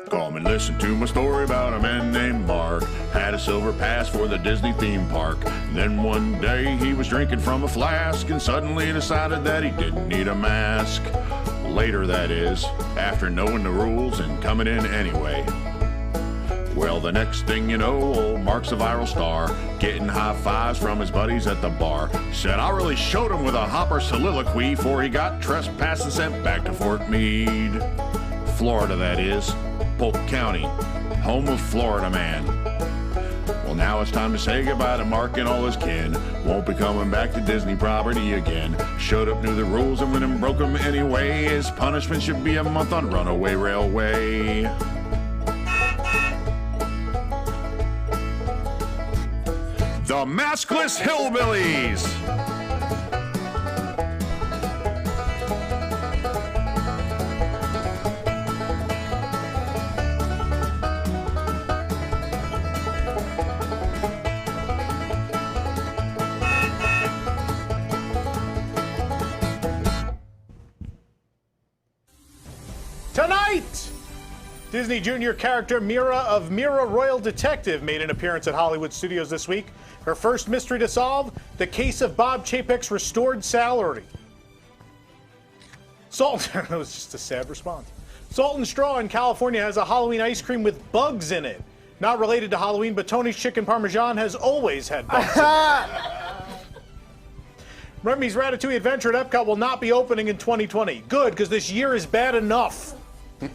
Come and listen to my story about a man named Mark. Had a silver pass for the Disney theme park. Then one day he was drinking from a flask and suddenly decided that he didn't need a mask. Later, that is, after knowing the rules and coming in anyway. Well, the next thing you know, old Mark's a viral star, getting high fives from his buddies at the bar. Said I really showed him with a hopper soliloquy before he got trespassed and sent back to Fort Meade. Florida, that is. Polk County, home of Florida Man. Well, now it's time to say goodbye to Mark and all his kin. Won't be coming back to Disney property again. Showed up, knew the rules, and went and broke them anyway. His punishment should be a month on Runaway Railway. The Maskless Hillbillies. Tonight, Disney Junior character Mira of Mira Royal Detective made an appearance at Hollywood Studios this week. Her first mystery to solve, the case of Bob Chapek's restored salary. That was just a sad response. Salt and Straw in California has a Halloween ice cream with bugs in it. Not related to Halloween, but Tony's Chicken Parmesan has always had bugs in it. Remy's Ratatouille Adventure at Epcot will not be opening in 2020. Good, because this year is bad enough.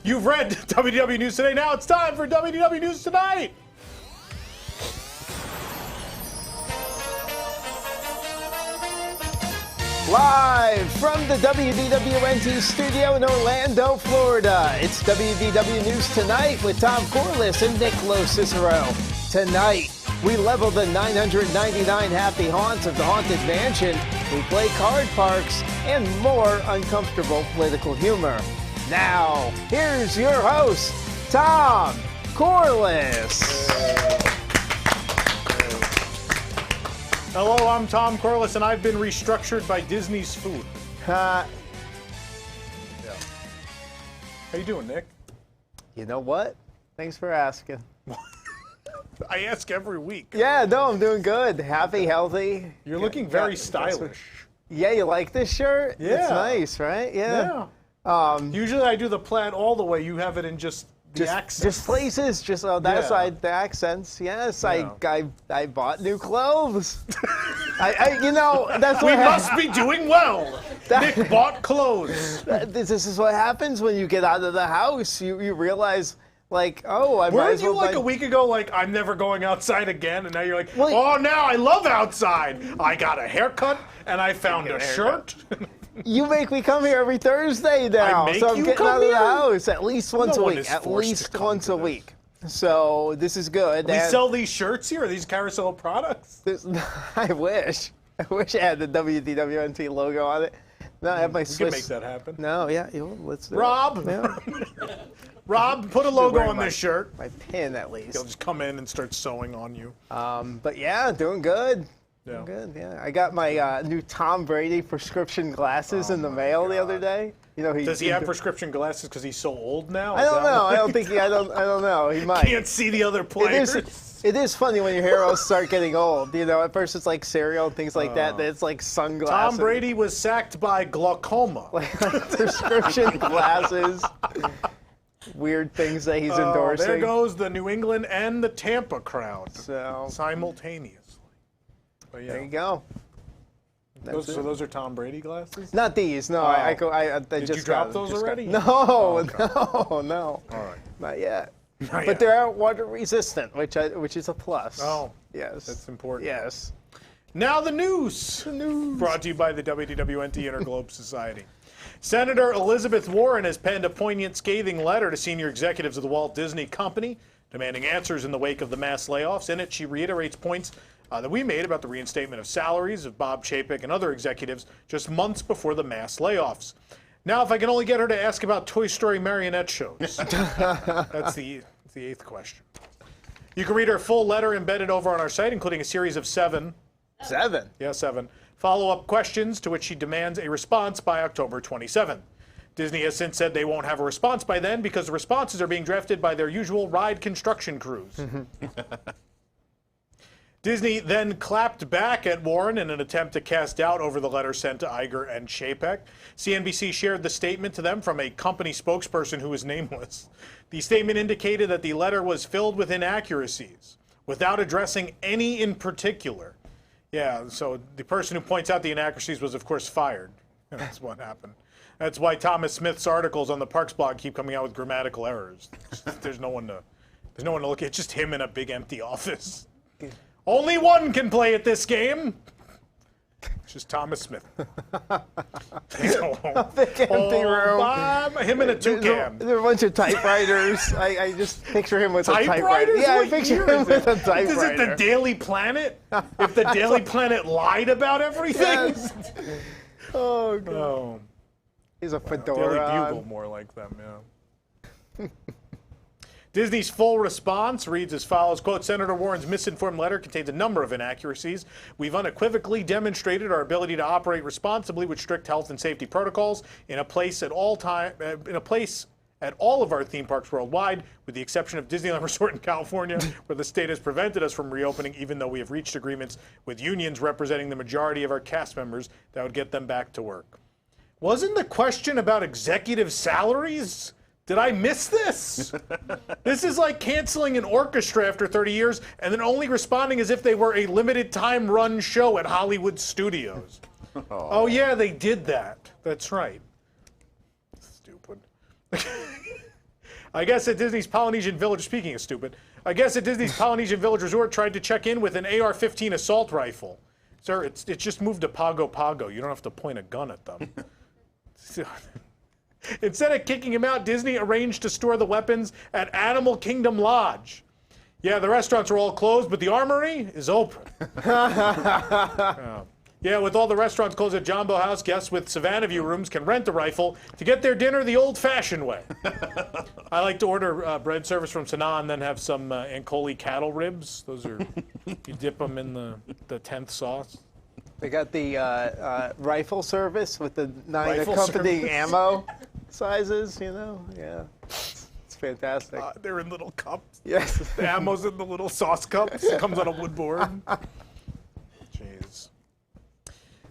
You've read WDW News Today. Now it's time for WDW News Tonight. Live from the WDWNT studio in Orlando, Florida, it's WDW News Tonight with Tom Corliss and Nick Cicero. Tonight, we level the 999 happy haunts of the Haunted Mansion. We play card parks and more uncomfortable political humor. Now, here's your host, Tom Corliss. Hello, I'm Tom Corliss, and I've been restructured by Disney's food. Yeah. How you doing, Nick? You know what? Thanks for asking. I ask every week. Yeah, no, I'm doing good. Happy, healthy. You're looking very stylish. Yeah, you like this shirt? Yeah. It's nice, right? Yeah. Usually I do the plaid all the way. You have it in just the accents. Just places. Just that's the accents. Yes, yeah. I bought new clothes. You know, that's what we must be doing well. Nick bought clothes. This is what happens when you get out of the house. You realize, like, oh, I might Weren't as well you like buy... a week ago, like, I'm never going outside again, and now you're like, oh, now I love outside. I got a haircut, and I found a shirt. You make me come here every Thursday now, so I'm getting out of the house at least once a week. At least once a week. So this is good. We sell these shirts here. Are these Carousel products? I wish. I wish I had the WDWNT logo on it. No, I have my Swiss. We can make that happen. No, yeah, let's do Rob. it. Yeah. Rob, put a logo on this shirt. My pin, at least. He'll just come in and start sewing on you. But yeah, doing good. Yeah. Good, yeah. I got my new Tom Brady prescription glasses in the mail the other day. You know, does he have prescription glasses because he's so old now? I don't know. I don't think I don't know. He might. Can't see the other players. It is funny when your heroes start getting old. You know, at first it's like cereal and things like that. Then it's like sunglasses. Tom Brady was sacked by glaucoma. like prescription glasses. Weird things that he's endorsing. There goes the New England and the Tampa crowd simultaneously. Yeah. There you go. So those are Tom Brady glasses? Not these. No, Did you drop those already? No, no. All right. Not yet. But they're water resistant, which is a plus. Oh, yes. That's important. Yes. Now the news. Brought to you by the WDWNT Interglobe Society. Senator Elizabeth Warren has penned a poignant, scathing letter to senior executives of the Walt Disney Company, demanding answers in the wake of the mass layoffs. In it, she reiterates points that we made about the reinstatement of salaries of Bob Chapek and other executives just months before the mass layoffs. Now, if I can only get her to ask about Toy Story marionette shows. That's the eighth question. You can read her full letter embedded over on our site, including a series of 7. 7? Yeah, 7. Follow-up questions to which she demands a response by October 27th. Disney has since said they won't have a response by then because the responses are being drafted by their usual ride construction crews. Disney then clapped back at Warren in an attempt to cast doubt over the letter sent to Iger and Chapek. CNBC shared the statement to them from a company spokesperson who was nameless. The statement indicated that the letter was filled with inaccuracies without addressing any in particular. Yeah, so the person who points out the inaccuracies was, of course, fired. That's what happened. That's why Thomas Smith's articles on the Parks blog keep coming out with grammatical errors. There's no one to look at. It's just him in a big empty office. Only one can play at this game. It's just Thomas Smith. Big empty room. Him in a toucan. There are a bunch of typewriters. I just picture him with a typewriter. Typewriters? Yeah, I What picture year him is with a it? typewriter. Is it the Daily Planet? If the Daily Planet lied about everything? Yes. Oh, God. Oh. He's a Daily fedora. Bugle, more like them, yeah. Disney's full response reads as follows, quote, Senator Warren's misinformed letter contains a number of inaccuracies. We've unequivocally demonstrated our ability to operate responsibly with strict health and safety protocols in a place at all of our theme parks worldwide, with the exception of Disneyland Resort in California, where the state has prevented us from reopening, even though we have reached agreements with unions representing the majority of our cast members that would get them back to work. Wasn't the question about executive salaries? Did I miss this? This is like canceling an orchestra after 30 years and then only responding as if they were a limited time run show at Hollywood studios. Oh yeah, they did that. That's right. Stupid. I guess at Disney's Polynesian Village, speaking of stupid, I guess at Disney's Polynesian Village Resort tried to check in with an AR-15 assault rifle. Sir, it's just moved to Pago Pago. You don't have to point a gun at them. Instead of kicking him out, Disney arranged to store the weapons at Animal Kingdom Lodge. Yeah, the restaurants are all closed, but the armory is open. Yeah, with all the restaurants closed at Jumbo House, guests with Savannah View rooms can rent a rifle to get their dinner the old-fashioned way. I like to order bread service from Sanaa and then have some Ancoli cattle ribs. Those are, you dip them in the 10th sauce. They got the rifle service with the 9 Rifle accompanying service. ammo sizes, you know? Yeah. It's fantastic. They're in little cups. Yes. The ammo's in the little sauce cups. It comes on a wood board. Jeez.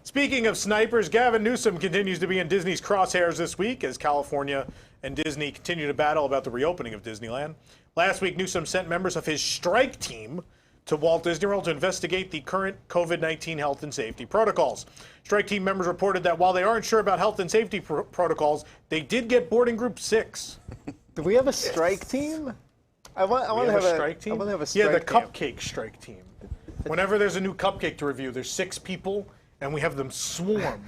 Speaking of snipers, Gavin Newsom continues to be in Disney's crosshairs this week as California and Disney continue to battle about the reopening of Disneyland. Last week, Newsom sent members of his strike team to Walt Disney World to investigate the current COVID-19 health and safety protocols. Strike team members reported that while they aren't sure about health and safety protocols, they did get boarding group 6. Do we have a strike team? I want to have a strike team? I want to have a strike Yeah, the team. cupcake strike team. Whenever there's a new cupcake to review, there's 6 people, and we have them swarm.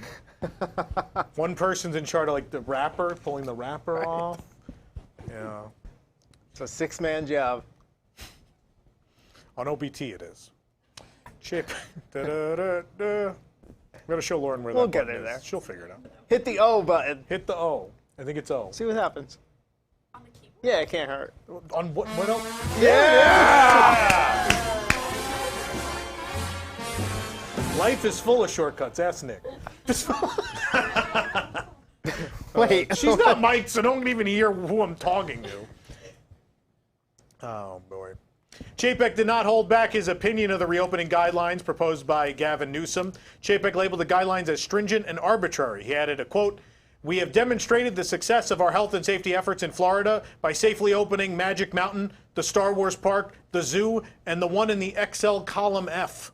One person's in charge of like the wrapper, pulling the wrapper off. Yeah. It's a 6-man job. On OBT it is. Chip. Da-da-da-da. We gotta show Lauren where We'll that get button her is. there. She'll figure it out. Hit the O button. Hit the O. I think it's O. See what happens. Yeah, it can't hurt. On what else? Yeah! Life is full of shortcuts. Ask Nick. Wait. She's not mic'd, so don't even hear who I'm talking to. Oh, boy. Chapek did not hold back his opinion of the reopening guidelines proposed by Gavin Newsom. Chapek labeled the guidelines as stringent and arbitrary. He added a quote, "We have demonstrated the success of our health and safety efforts in Florida by safely opening Magic Mountain, the Star Wars Park, the zoo, and the one in the XL Column F."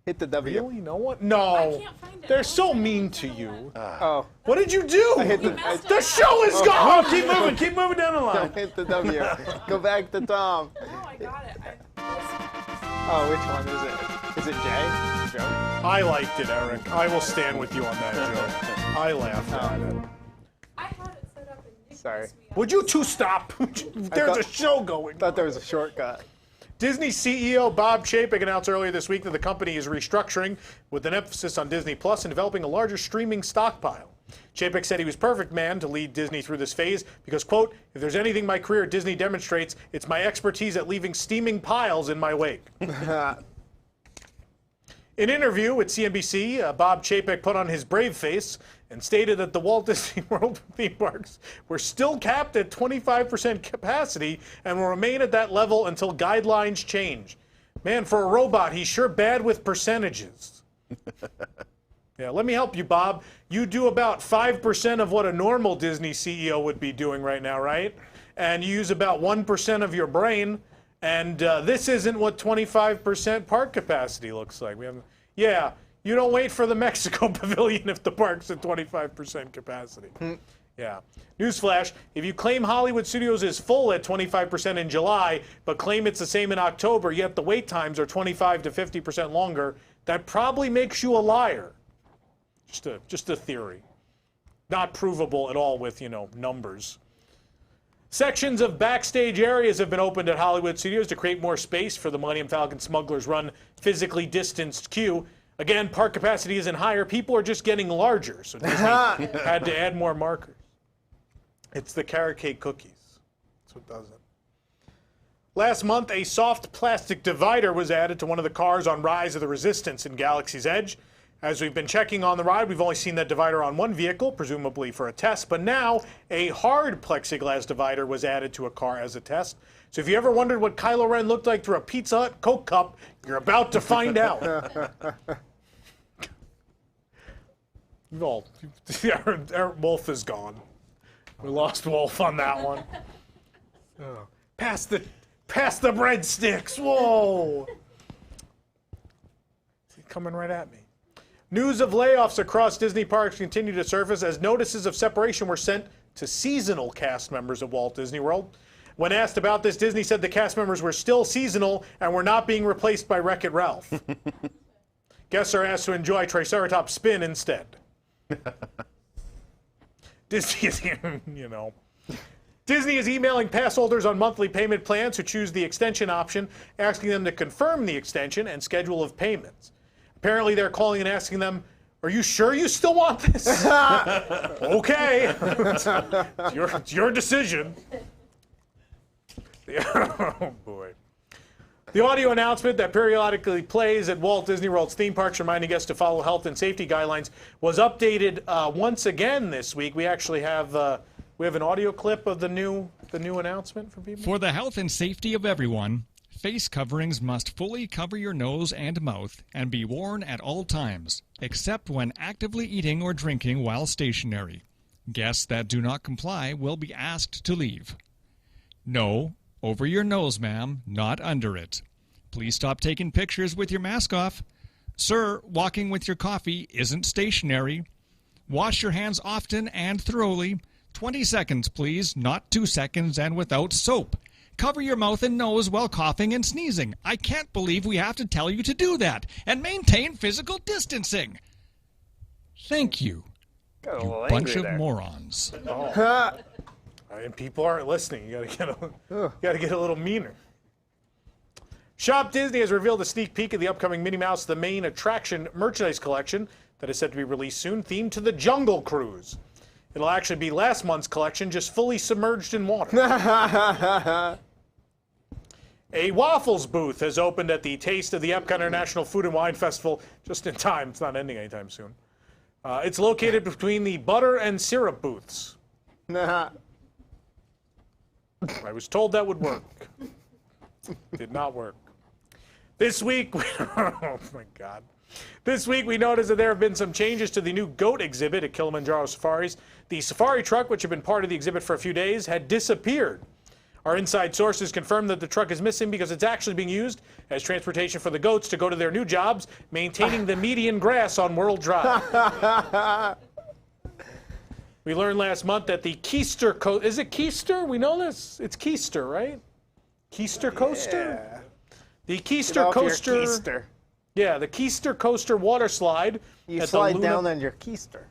Hit the W. Really? No one? No. I can't find it. They're so mean to you. Oh. What did you do? The show is gone! Keep moving. Keep moving down the line. Hit the W. Go back to Tom. No, I got it. Oh, which one is it? Is it Jay? Joe? I liked it, Eric. I will stand with you on that joke. I laughed at it. I had it set up and Nick Sorry. pissed me off. Would you two stop? There's a show going. Thought there was a shortcut. Disney CEO Bob Chapek announced earlier this week that the company is restructuring with an emphasis on Disney Plus and developing a larger streaming stockpile. Chapek said he was perfect man to lead Disney through this phase because, quote, if there's anything my career at Disney demonstrates, it's my expertise at leaving steaming piles in my wake. In an interview with CNBC, Bob Chapek put on his brave face and stated that the Walt Disney World theme parks were still capped at 25% capacity and will remain at that level until guidelines change. Man, for a robot, he's sure bad with percentages. Yeah, let me help you, Bob. You do about 5% of what a normal Disney CEO would be doing right now, right? And you use about 1% of your brain. And this isn't what 25% park capacity looks like. Yeah, you don't wait for the Mexico Pavilion if the park's at 25% capacity. Yeah. Newsflash, if you claim Hollywood Studios is full at 25% in July, but claim it's the same in October, yet the wait times are 25 to 50% longer, that probably makes you a liar. Just a theory. Not provable at all with, numbers. Sections of backstage areas have been opened at Hollywood Studios to create more space for the Millennium Falcon Smugglers Run physically distanced queue. Again, park capacity isn't higher. People are just getting larger, so Disney had to add more markers. It's the carrot cake cookies. That's what does it. Last month, a soft plastic divider was added to one of the cars on Rise of the Resistance in Galaxy's Edge. As we've been checking on the ride, we've only seen that divider on one vehicle, presumably for a test, but now a hard plexiglass divider was added to a car as a test. So if you ever wondered what Kylo Ren looked like through a Pizza Hut Coke cup, you're about to find out. Wolf is gone. We lost Wolf on that one. Oh. Pass the breadsticks. Whoa. He's coming right at me. News of layoffs across Disney parks continue to surface as notices of separation were sent to seasonal cast members of Walt Disney World. When asked about this, Disney said the cast members were still seasonal and were not being replaced by Wreck-It Ralph. Guests are asked to enjoy Triceratops Spin instead. Disney is emailing pass holders on monthly payment plans who choose the extension option, asking them to confirm the extension and schedule of payments. Apparently, they're calling and asking them, are you sure you still want this? Okay. It's your decision. Oh, boy. The audio announcement that periodically plays at Walt Disney World's theme parks, reminding guests to follow health and safety guidelines, was updated once again this week. We actually have an audio clip of the new announcement for people. For the health and safety of everyone, face coverings must fully cover your nose and mouth and be worn at all times, except when actively eating or drinking while stationary. Guests that do not comply will be asked to leave. No, over your nose, ma'am, not under it. Please stop taking pictures with your mask off. Sir, walking with your coffee isn't stationary. Wash your hands often and thoroughly. 20 seconds, please, not 2 seconds and without soap. Cover your mouth and nose while coughing and sneezing. I can't believe we have to tell you to do that. And maintain physical distancing. Thank you, you bunch of morons. Oh. And people aren't listening. You gotta get a little meaner. Shop Disney has revealed a sneak peek of the upcoming Minnie Mouse The Main Attraction merchandise collection that is set to be released soon, themed to the Jungle Cruise. It'll actually be last month's collection, just fully submerged in water. A waffles booth has opened at the Taste of the Epcot International Food and Wine Festival just in time. It's not ending anytime soon. It's located between the butter and syrup booths. I was told that would work. Did not work. This week, oh my God. This week we noticed that there have been some changes to the new goat exhibit at Kilimanjaro Safaris. The safari truck, which had been part of the exhibit for a few days, had disappeared. Our inside sources confirmed that the truck is missing because it's actually being used as transportation for the goats to go to their new jobs, maintaining the median grass on World Drive. We learned last month that the Keister coaster, is it Keister? We know this. It's Keister, right? Keister coaster? Yeah. The Keister coaster. Keister. Yeah, the Keister coaster water slide. You slide down on your Keister.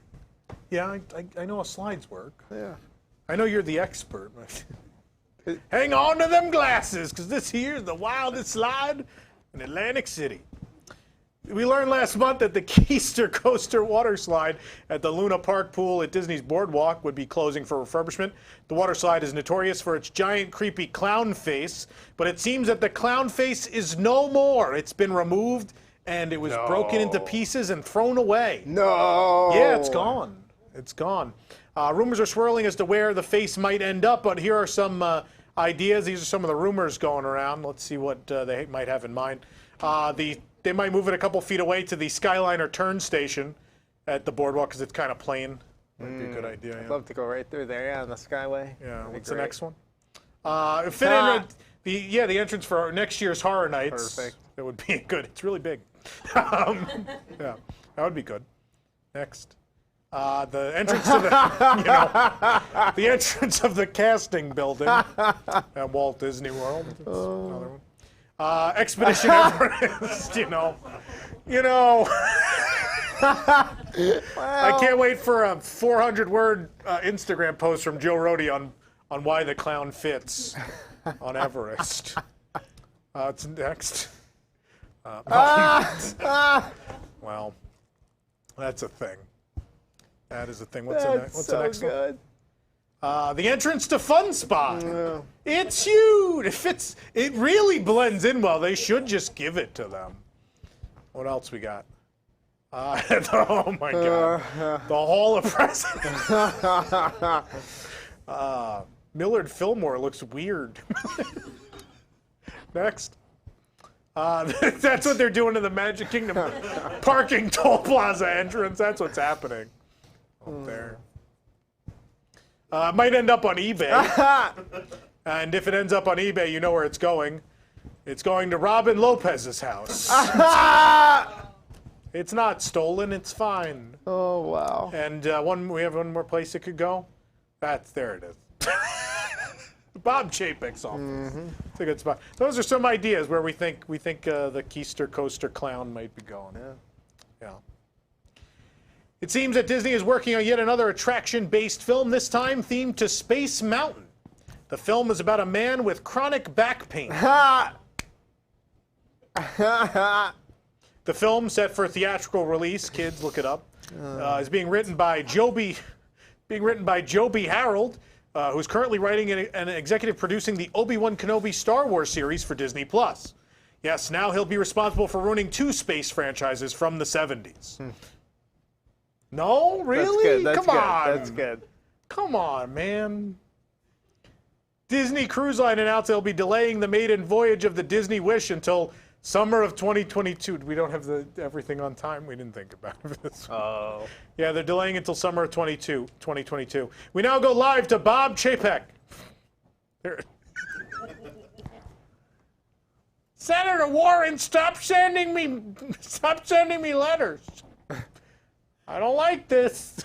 Yeah, I know how slides work. Yeah. I know you're the expert. Hang on to them glasses, because this here is the wildest slide in Atlantic City. We learned last month that the Keister Coaster water slide at the Luna Park pool at Disney's Boardwalk would be closing for refurbishment. The water slide is notorious for its giant, creepy clown face, but it seems that the clown face is no more. It's been removed, and it was broken into pieces and thrown away. No. Yeah, it's gone. It's gone. Rumors are swirling as to where the face might end up, but here are some ideas. These are some of the rumors going around. Let's see what they might have in mind. They might move it a couple feet away to the Skyliner turn station at the Boardwalk because it's kind of plain. Might be a good idea. I'd love to go right through there, on the Skyway. Yeah. What's great. the next one? Fit in the entrance for next year's Horror Nights. Perfect. It would be good. It's really big. Yeah, that would be good. Next. The entrance to the, the entrance of the casting building at Walt Disney World. That's another one. Expedition Everest, I can't wait for a 400-word Instagram post from Joe Rohde on why the clown fits on Everest. It's next. Well, that's a thing. That is a thing. What's the next good. one? The entrance to Fun Spot. It's huge. It really blends in well. They should just give it to them. What else we got? Oh my God. The Hall of Presidents. Millard Fillmore looks weird. Next. That's what they're doing to the Magic Kingdom parking toll plaza entrance. That's what's happening up there. Might end up on eBay. And if it ends up on eBay, you know where it's going. It's going to Robin Lopez's house. It's not stolen. It's fine. Oh, wow. And we have one more place it could go. There it is. Bob Chapek's office. It's a good spot. Those are some ideas where we think the Keister Coaster clown might be going. Yeah. It seems that Disney is working on yet another attraction-based film, this time themed to Space Mountain. The film is about a man with chronic back pain. The film, set for theatrical release, kids look it up, is being written by Joby Harold, who's currently writing and executive producing the Obi-Wan Kenobi Star Wars series for Disney+. Yes, now he'll be responsible for ruining 2 space franchises from the 70s. No, really? That's good. Come on. That's good. Come on, man. Disney Cruise Line announced they'll be delaying the maiden voyage of the Disney Wish until summer of 2022. We don't have everything on time. We didn't think about this. Oh. Yeah, they're delaying until summer of 2022. We now go live to Bob Chapek. Senator Warren, stop sending me letters. I don't like this.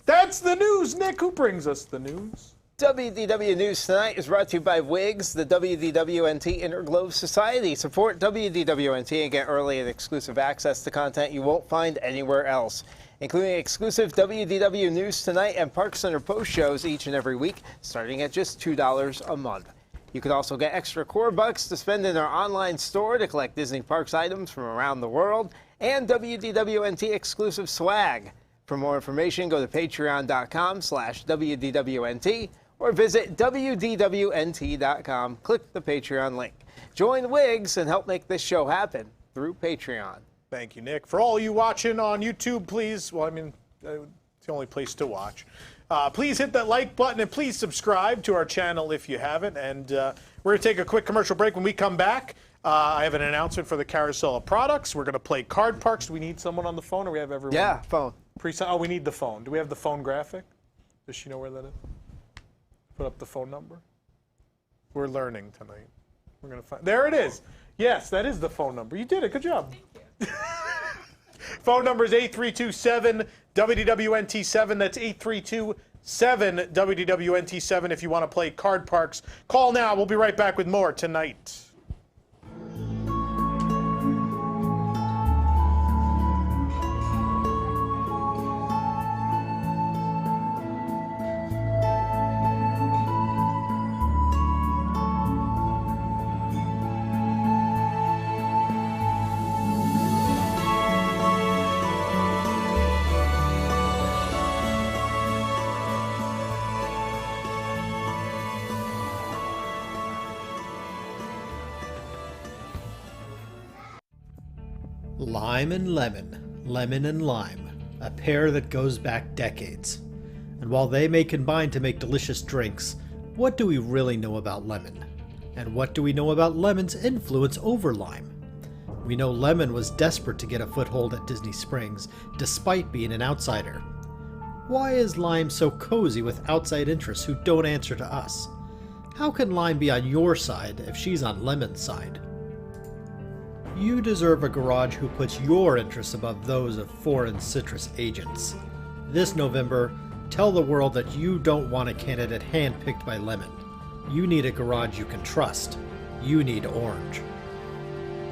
That's the news. Nick, who brings us the news? WDW News Tonight is brought to you by WIGS, the WDWNT Interglobe Society. Support WDWNT and get early and exclusive access to content you won't find anywhere else, including exclusive WDW News Tonight and Park Center Post shows each and every week, starting at just $2 a month. You can also get extra core bucks to spend in our online store to collect Disney Parks items from around the world and WDWNT exclusive swag. For more information, go to patreon.com/WDWNT or visit WDWNT.com. Click the Patreon link. Join WIGS and help make this show happen through Patreon. Thank you, Nick. For all you watching on YouTube, please, it's the only place to watch. Please hit that like button and please subscribe to our channel if you haven't. And we're going to take a quick commercial break. When we come back, I have an announcement for the Carousel of products. We're going to play Card Parks. Do we need someone on the phone, or we have everyone? Yeah, phone. Oh, we need the phone. Do we have the phone graphic? Does she know where that is? Put up the phone number. We're learning tonight. We're going to find. There it is. Yes, that is the phone number. You did it. Good job. Thank you. Phone number is 8327-WDWNT7. That's 8327-WDWNT7 if you want to play Card Parks. Call now. We'll be right back with more tonight. Lime and lemon, lemon and lime, a pair that goes back decades. And while they may combine to make delicious drinks, what do we really know about lemon? And what do we know about lemon's influence over lime? We know lemon was desperate to get a foothold at Disney Springs, despite being an outsider. Why is lime so cozy with outside interests who don't answer to us? How can lime be on your side if she's on lemon's side? You deserve a garage who puts your interests above those of foreign citrus agents. This November, tell the world that you don't want a candidate handpicked by lemon. You need a garage you can trust. You need orange.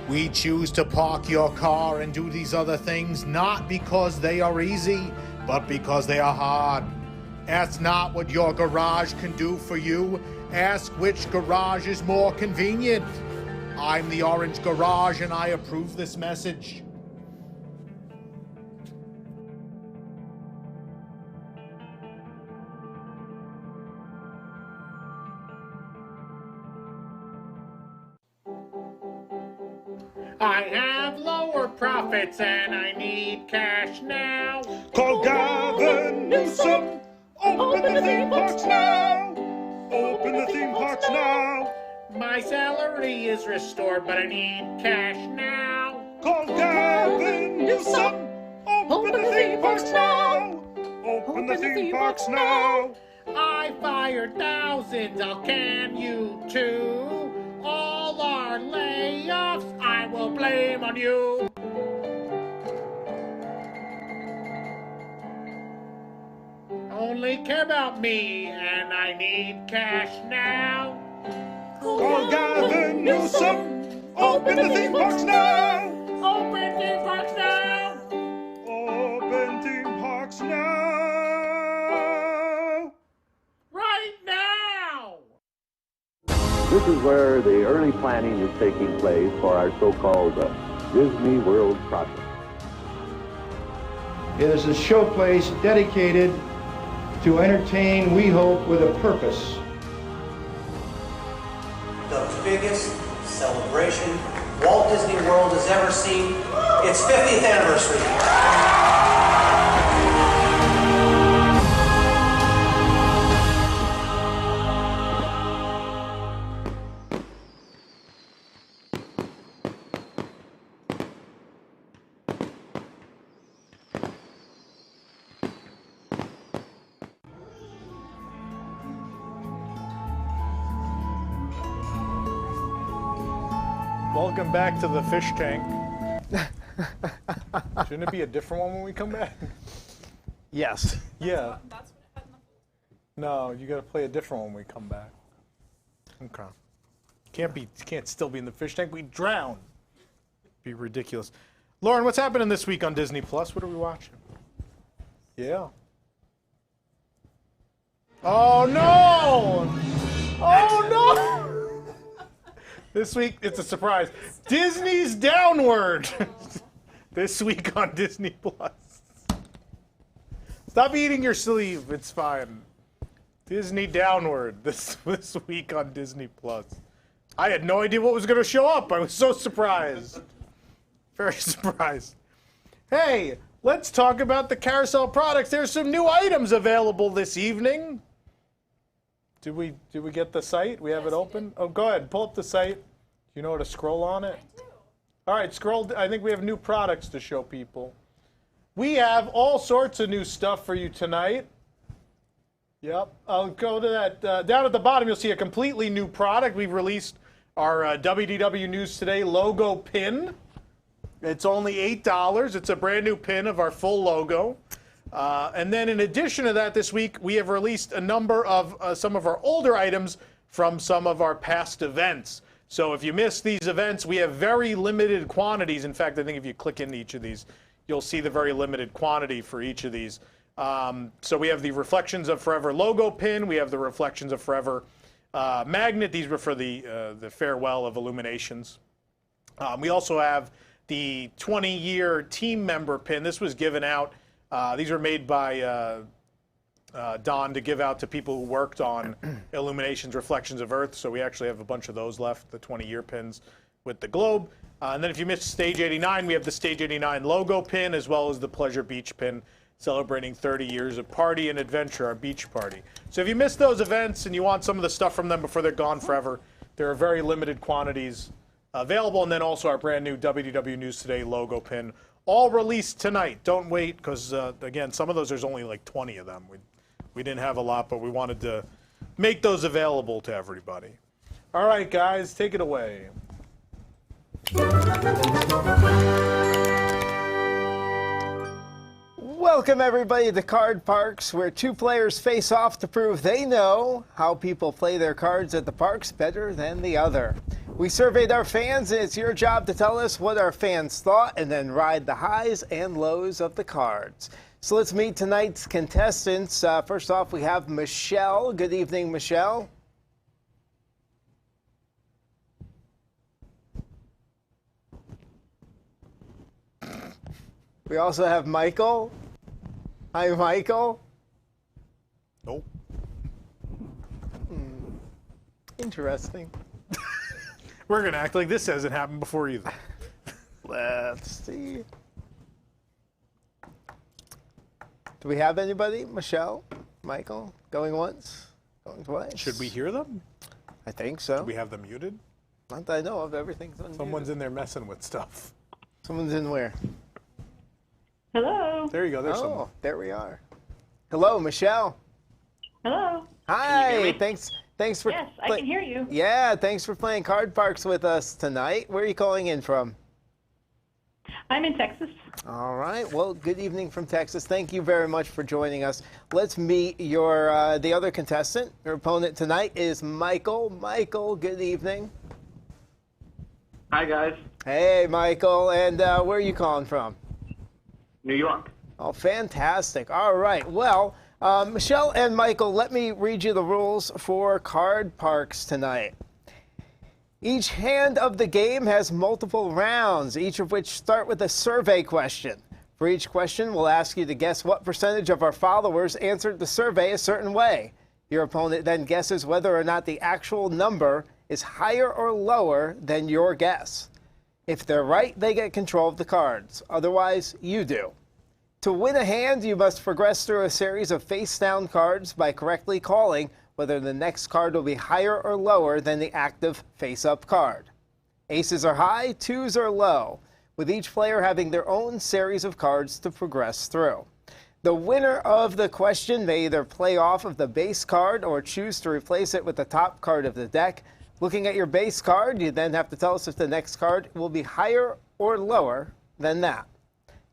We choose to park your car and do these other things not because they are easy, but because they are hard. Ask not what your garage can do for you. Ask which garage is more convenient. I'm the Orange Garage and I approve this message. I have lower profits and I need cash now. Call Gavin Newsom. Open the theme parks now. Open the theme parks now. My salary is restored, but I need cash now. Call Gavin Newsom. Open the theme parks now. Open the theme parks now. I fired thousands, I'll can you too. All our layoffs, I will blame on you. Only care about me, and I need cash now. Call Gavin Newsom. Open the theme parks now. Open theme parks now. Open theme parks now. Right now. This is where the early planning is taking place for our so-called Disney World project. It is a showplace dedicated to entertain, we hope, with a purpose. The biggest celebration Walt Disney World has ever seen. Its 50th anniversary. Welcome back to the fish tank. Shouldn't it be a different one when we come back? Yes. Yeah. That's what it had in the No, you gotta play a different one when we come back. Okay. Can't still be in the fish tank. We drown. Be ridiculous. Lauren, what's happening this week on Disney Plus? What are we watching? Yeah. Oh no! Oh no! This week, it's a surprise. Disney's Downward. This week on Disney Plus. Stop eating your sleeve. It's fine. Disney Downward this week on Disney Plus. I had no idea what was going to show up. I was so surprised. Very surprised. Hey, let's talk about the Carousel products. There's some new items available this evening. Did we get the site? We have it open? Oh, go ahead. Pull up the site. Do you know how to scroll on it? I do. All right, scroll. I think we have new products to show people. We have all sorts of new stuff for you tonight. Yep. I'll go to that. Down at the bottom, you'll see a completely new product. We've released our WDW News Today logo pin. It's only $8. It's a brand new pin of our full logo. And then in addition to that, this week, we have released a number of some of our older items from some of our past events. So if you missed these events, we have very limited quantities. In fact, I think if you click into each of these, you'll see the very limited quantity for each of these. So we have the Reflections of Forever logo pin. We have the Reflections of Forever magnet. These were for the farewell of Illuminations. We also have the 20-year team member pin. This was given out. These were made by Don to give out to people who worked on Illuminations, Reflections of Earth. So we actually have a bunch of those left, the 20-year pins. with the globe. And then if you missed Stage 89, we have the Stage 89 logo pin as well as the Pleasure Beach pin celebrating 30 years of party and adventure, our beach party. So if you missed those events and you want some of the stuff from them before they're gone forever, there are very limited quantities available. And then also our brand new WDW News Today logo pin, all released tonight. Don't wait, because again, some of those, there's only like 20 of them. We didn't have a lot, but we wanted to make those available to everybody. All right, guys, take it away. Welcome, everybody, to Card Parks, where two players face off to prove they know how people play their cards at the parks better than the other. We surveyed our fans, and it's your job to tell us what our fans thought and then ride the highs and lows of the cards. So let's meet tonight's contestants. First off, we have Michelle. Good evening, Michelle. We also have Michael. Hi, Michael. Nope. Interesting. We're going to act like this hasn't happened before either. Let's see. Do we have anybody? Michelle? Michael? Going once? Going twice? Should we hear them? I think so. Do we have them muted? Not that I know of. Everything's unmuted. Someone's in there messing with stuff. Someone's in where? Hello. There you go. There's someone. Oh, there we are. Hello, Michelle. Hello. Hi. Thanks for. Yes, I can hear you. Yeah, thanks for playing Card Parks with us tonight. Where are you calling in from? I'm in Texas. All right. Well, good evening from Texas. Thank you very much for joining us. Let's meet your the other contestant. Your opponent tonight is Michael. Michael, good evening. Hi, guys. Hey, Michael. And where are you calling from? New York. Oh, fantastic. All right. Well, Michelle and Michael, let me read you the rules for Card Parks tonight. Each hand of the game has multiple rounds, each of which start with a survey question. For each question, we'll ask you to guess what percentage of our followers answered the survey a certain way. Your opponent then guesses whether or not the actual number is higher or lower than your guess. If they're right, they get control of the cards. Otherwise, you do. To win a hand, you must progress through a series of face-down cards by correctly calling whether the next card will be higher or lower than the active face-up card. Aces are high, twos are low, with each player having their own series of cards to progress through. The winner of the question may either play off of the base card or choose to replace it with the top card of the deck. Looking at your base card, you then have to tell us if the next card will be higher or lower than that.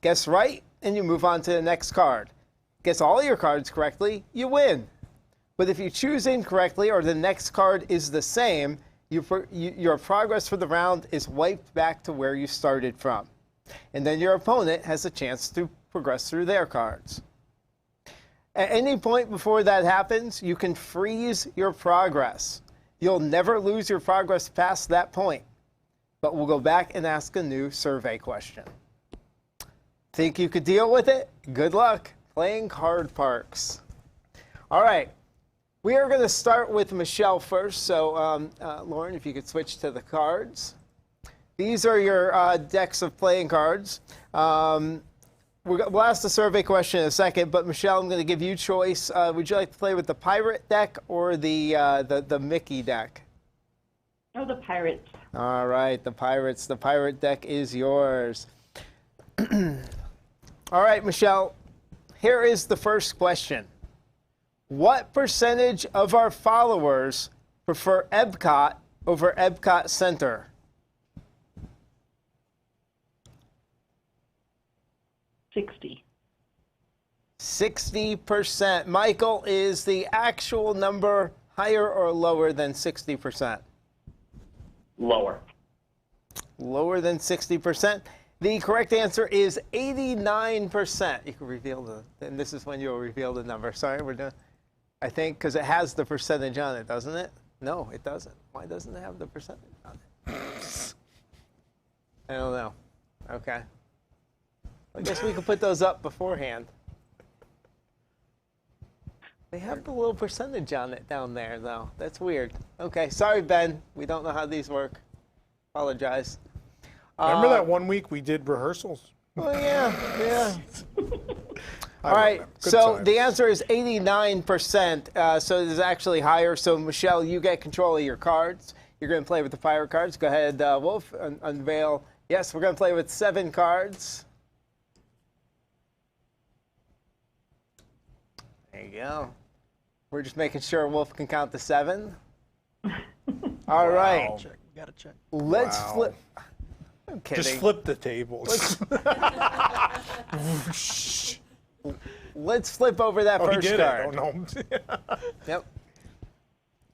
Guess right, and you move on to the next card. Guess all your cards correctly, you win. But if you choose incorrectly or the next card is the same, your progress for the round is wiped back to where you started from. And then your opponent has a chance to progress through their cards. At any point before that happens, you can freeze your progress. You'll never lose your progress past that point. But we'll go back and ask a new survey question. Think you could deal with it? Good luck playing Card Parks. All right. We are going to start with Michelle first. So, Lauren, if you could switch to the cards. These are your decks of playing cards. We'll ask the survey question in a second, but Michelle, I'm going to give you choice. Would you like to play with the Pirate deck or the Mickey deck? Oh, the Pirates. All right, the Pirates. The Pirate deck is yours. All right, Michelle, here is the first question. What percentage of our followers prefer Epcot over Epcot Center? 60%. Michael, is the actual number higher or lower than 60%? Lower. Lower than 60%. The correct answer is 89%. You can reveal and this is when you'll reveal the number. Sorry, we're doing, I think, because it has the percentage on it, doesn't it? No, it doesn't. Why doesn't it have the percentage on it? I don't know. Okay. I guess we could put those up beforehand. They have the little percentage on it down there, though. That's weird. Okay, sorry, Ben. We don't know how these work. Apologize. Remember that one week we did rehearsals? Oh, yeah. I All right, remember. Good so times. the answer is 89%, so it is actually higher. So, Michelle, you get control of your cards. You're going to play with the pirate cards. Go ahead, Wolf, unveil. Yes, we're going to play with 7 cards. There you go. We're just making sure Wolf can count to 7. All right. Wow. Check. We gotta check. Let's Wow. flip. I'm kidding. Just flip the tables. Let's flip over that Oh, he first did card. it. Oh, no. Yep.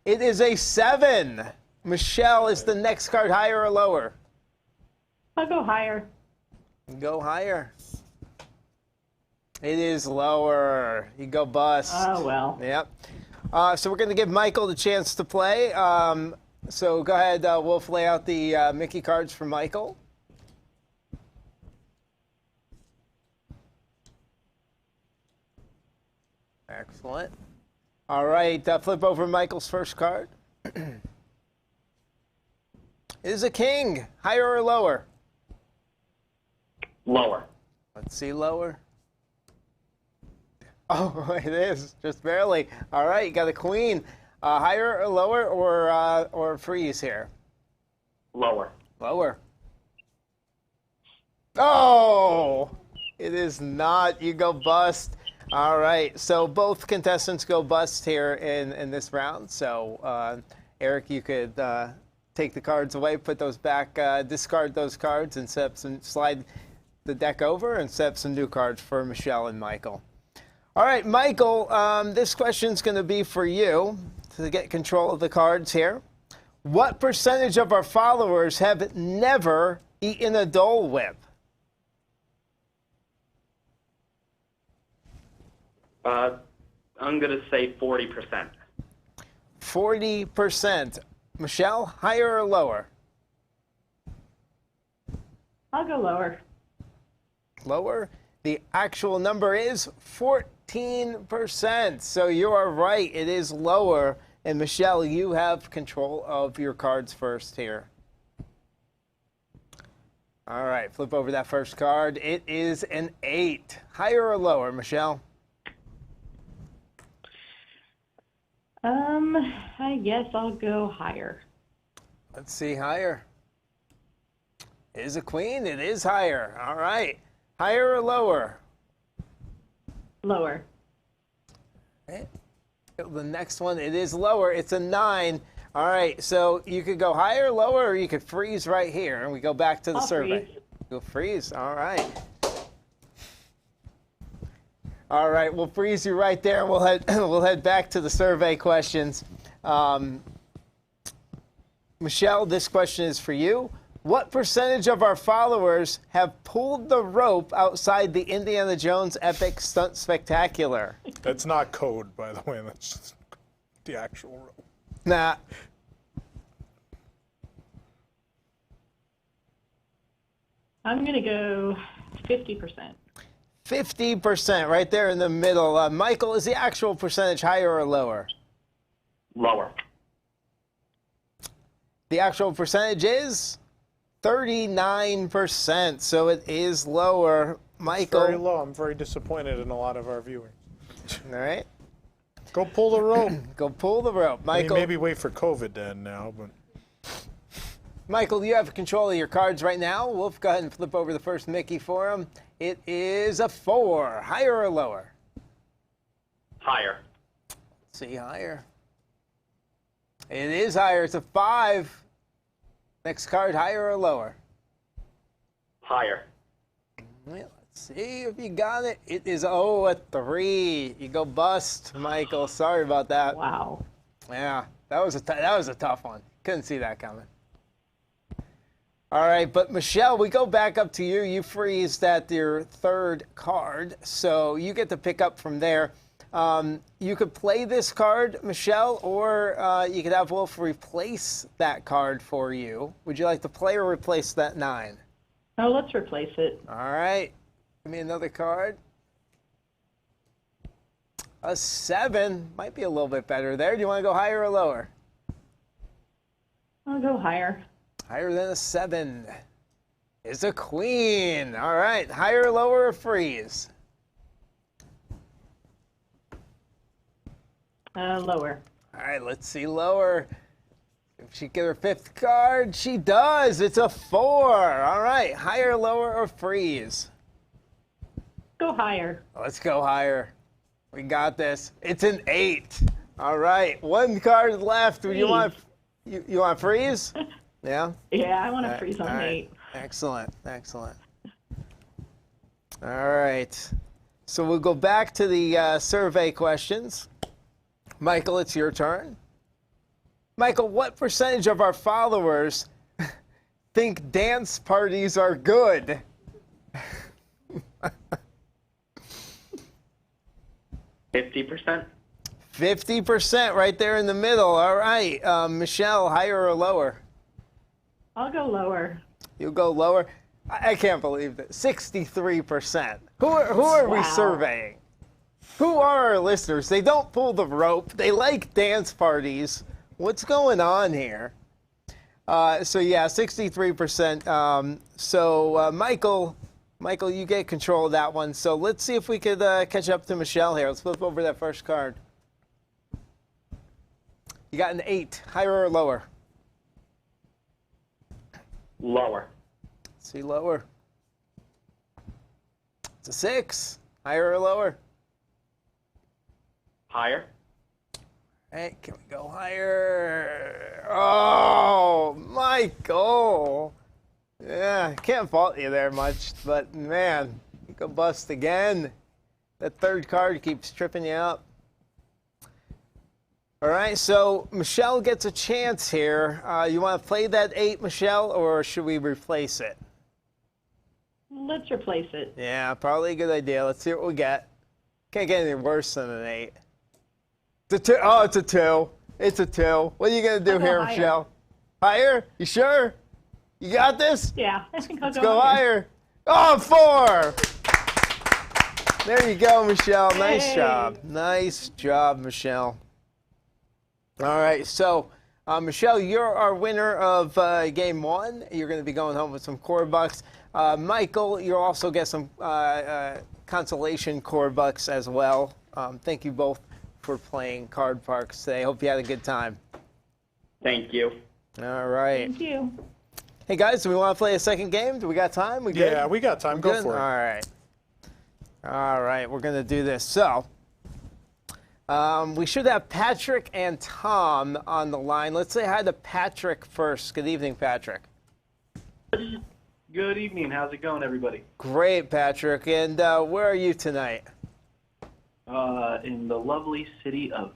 It is a 7. Michelle, is the next card higher or lower? I'll go higher. Go higher. It is lower. You go bust. Oh, well. Yep. So we're going to give Michael the chance to play. So go ahead, Wolf, lay out the Mickey cards for Michael. Excellent. All right, flip over Michael's first card. It is a king. Higher or lower? Lower. Let's see, lower. Oh, it is, just barely. All right, you got a queen. Higher or lower, or freeze here? Lower. Lower. Oh, it is not. You go bust. All right, so both contestants go bust here in this round. So, Eric, you could take the cards away, put those back, discard those cards, and slide the deck over and set up some new cards for Michelle and Michael. All right, Michael, this question's going to be for you to get control of the cards here. What percentage of our followers have never eaten a Dole Whip? I'm going to say 40%. 40%. Michelle, higher or lower? I'll go lower. Lower. The actual number is 14%. So you are right. It is lower. And Michelle, you have control of your cards first here. All right, flip over that first card. It is an 8. Higher or lower, Michelle? I guess I'll go higher. Let's see, higher. It is a queen. It is higher. All right. Higher or lower? Lower. Okay. The next one, it is lower. It's a 9. All right, so you could go higher, lower, or you could freeze right here. And we go back to the I'll survey. freeze. Go freeze. All right. All right, we'll freeze you right there. We'll head back to the survey questions. Michelle, this question is for you. What percentage of our followers have pulled the rope outside the Indiana Jones Epic Stunt Spectacular? That's not code, by the way. That's just the actual rope. Nah. I'm going to go 50%. 50%, right there in the middle. Michael, is the actual percentage higher or lower? Lower. The actual percentage is 39%, so it is lower. Michael. Very low. I'm very disappointed in a lot of our viewers. All right. Go pull the rope. Go pull the rope. Michael. I mean, maybe wait for COVID to end now, but. Michael, you have control of your cards right now. Wolf, go ahead and flip over the first Mickey for him. It is a 4. Higher or lower? Higher. Let's see, higher. It is higher. It's a 5. Next card, higher or lower? Higher. Well, let's see if you got it. It is, a 3. You go bust, Michael. Sorry about that. Wow. Yeah, that was a tough one. Couldn't see that coming. All right, but Michelle, we go back up to you. You freezed at your third card, so you get to pick up from there. You could play this card, Michelle, or you could have Wolf replace that card for you. Would you like to play or replace that 9? Oh, let's replace it. All right. Give me another card. A 7. Might be a little bit better there. Do you want to go higher or lower? I'll go higher. Higher than a 7 is a queen. All right, higher, lower, or freeze? Lower. All right, let's see lower. If she get her 5th card, she does. It's a 4. All right, higher, lower, or freeze? Go higher. Let's go higher. We got this. It's an 8. All right, 1 card left. You want freeze? Yeah. Yeah, I want to freeze on all right. 8. Excellent, excellent. All right, so we'll go back to the survey questions. Michael, it's your turn. Michael, what percentage of our followers think dance parties are good? 50%. 50%, right there in the middle. All right, Michelle, higher or lower? I'll go lower. You go lower. I can't believe that. 63%. Who are we surveying? Who are our listeners? They don't pull the rope. They like dance parties. What's going on here? So yeah, 63%. Michael, you get control of that one. So let's see if we could catch up to Michelle here. Let's flip over that first card. You got an 8. Higher or lower? Lower. Let's see lower. It's a 6. Higher or lower? Higher. Hey, can we go higher? Oh, Michael. Yeah, I can't fault you there much, but man, you go bust again. That 3rd card keeps tripping you up. All right, so Michelle gets a chance here. You want to play that 8, Michelle, or should we replace it? Let's replace it. Yeah, probably a good idea. Let's see what we get. Can't get any worse than an 8. It's a 2. Oh, it's a 2. It's a 2. What are you going to do here, higher. Michelle? Higher? You sure? You got this? Yeah, I think I'll Let's go higher. Oh, 4. There you go, Michelle. Nice Hey. job. Nice job, Michelle. All right, so Michelle, you're our winner of game 1. You're going to be going home with some core bucks. Michael, you'll also get some consolation core bucks as well. Thank you both for playing Card Parks today. Hope you had a good time. Thank you. All right. Thank you. Hey, guys, do we want to play a second game? Do we got time? We good? Yeah, we got time. Go Good? for it. All right. All right, we're going to do this. So, we should have Patrick and Tom on the line. Let's say hi to Patrick first. Good evening, Patrick. Good evening. How's it going, everybody? Great, Patrick. And where are you tonight? In the lovely city of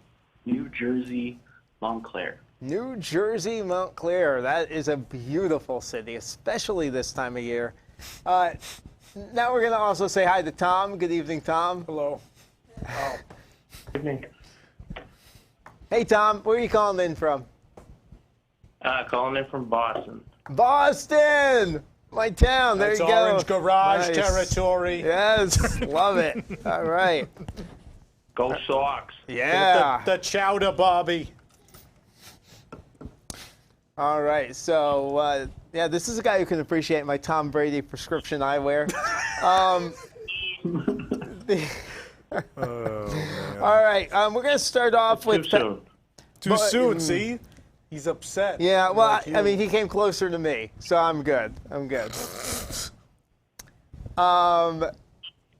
New Jersey, Montclair. New Jersey, Montclair. That is a beautiful city, especially this time of year. Now we're going to also say hi to Tom. Good evening, Tom. Hello. Oh. Good evening. Hey, Tom. Where are you calling in from? Calling in from Boston. Boston! My town. There That's you go. Orange Garage Nice. territory. Yes. Love it. All right. Go Sox. Yeah. The chowder, Bobby. All right. So, yeah, this is a guy who can appreciate my Tom Brady prescription eyewear. All right. We're going to start off with... Too soon, see? He's upset. Yeah, well, Like I you. mean, he came closer to me, so I'm good. I'm good.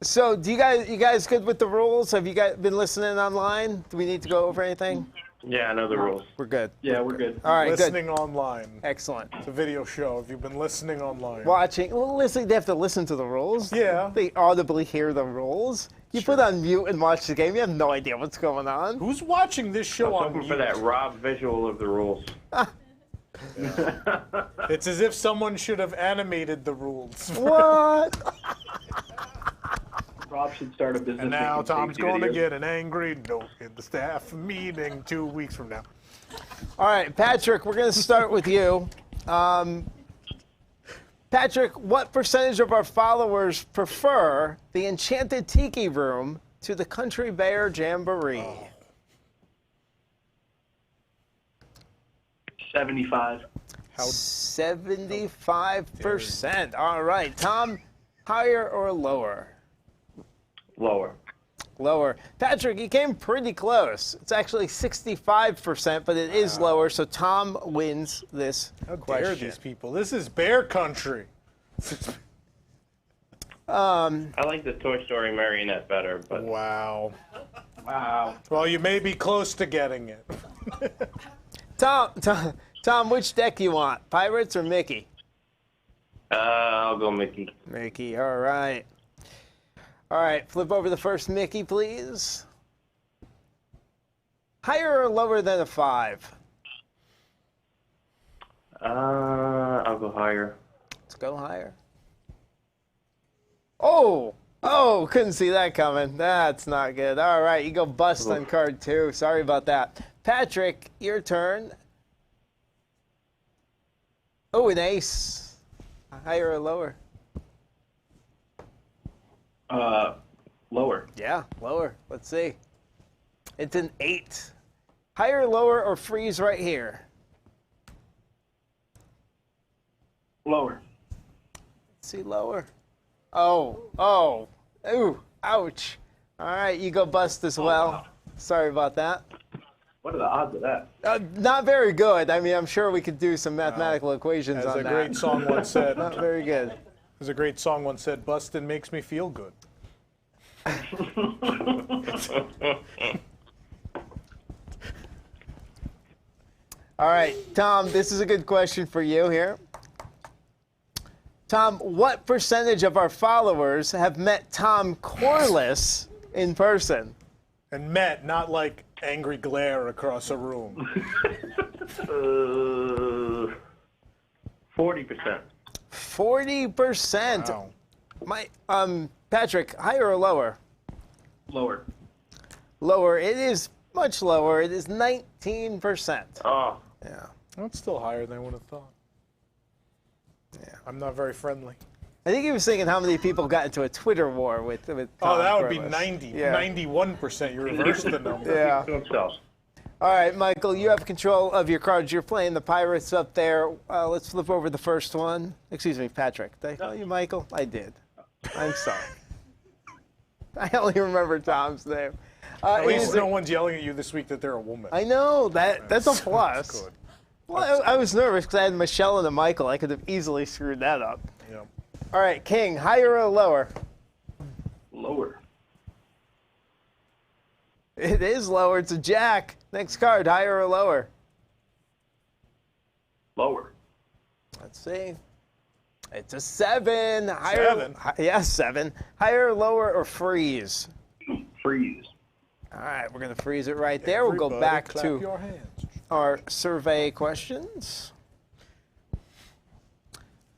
So, you guys good with the rules? Have you guys been listening online? Do we need to go over anything? Yeah, I know the rules. We're good. Yeah, we're good. All right, Listening good. online. Excellent. It's a video show. Have you been listening online? Watching. Well, listen, they have to listen to the rules. Yeah. They audibly hear the rules. You put on mute and watch the game. You have no idea what's going on. Who's watching this I show was on hoping mute? for that raw visual of the rules. It's as if someone should have animated the rules. What? Rob should start a business. And now making Tom's safety going to videos. get an angry note in the staff meeting 2 weeks from now. All right, Patrick, we're going to start with you. Patrick, what percentage of our followers prefer the Enchanted Tiki Room to the Country Bear Jamboree? 75. 75%. All right, Tom, higher or lower? Lower. Lower. Patrick, you came pretty close. It's actually 65%, but it is lower, so Tom wins this How question. dare these people? This is bear country. I like the Toy Story marionette better, but Wow. Wow. Well, you may be close to getting it. Tom, which deck you want? Pirates or Mickey? I'll go Mickey. Mickey, all right. All right, flip over the first Mickey, please. Higher or lower than a 5? I'll go higher. Let's go higher. Oh, couldn't see that coming. That's not good. All right, you go bust on card 2. Sorry about that. Patrick, your turn. Oh, an ace. Higher or lower? Lower. Yeah, lower. Let's see. It's an 8. Higher, lower, or freeze right here? Lower. Let's see, lower. Ooh, ouch. All right, you go bust as well. Wow. Sorry about that. What are the odds of that? Not very good. I mean, I'm sure we could do some mathematical equations As on a that. great song once said. Not very good. As a great song once said, bustin' makes me feel good. All right, Tom, this is a good question for you here. Tom, what percentage of our followers have met Tom Corliss in person? And met, not like angry glare across a room. 40%. 40%. Wow. Patrick, higher or lower? Lower. Lower. It is much lower. It is 19%. Oh. Yeah. That's still higher than I would have thought. Yeah. I'm not very friendly. I think he was thinking how many people got into a Twitter war with Tom that would be Corliss. 90. Yeah. 91%. You reversed the number. Yeah. To himself. All right, Michael, you have control of your cards. You're playing the Pirates up there. Let's flip over the first one. Excuse me, Patrick. Did I call you Michael? I did. I'm sorry. I only remember Tom's name. At least no one's yelling at you this week that they're a woman. I know. That's a plus. That's good. Well, I was nervous because I had Michelle and a Michael. I could have easily screwed that up. Yeah. All right, King, higher or lower? Lower. It is lower. It's a jack. Next card, higher or lower? Lower. Let's see. It's a 7. Higher, 7? Yeah, 7. Higher, lower, or freeze? Freeze. All right, we're going to freeze it right there. We'll go Everybody back clap to your hands. our survey questions.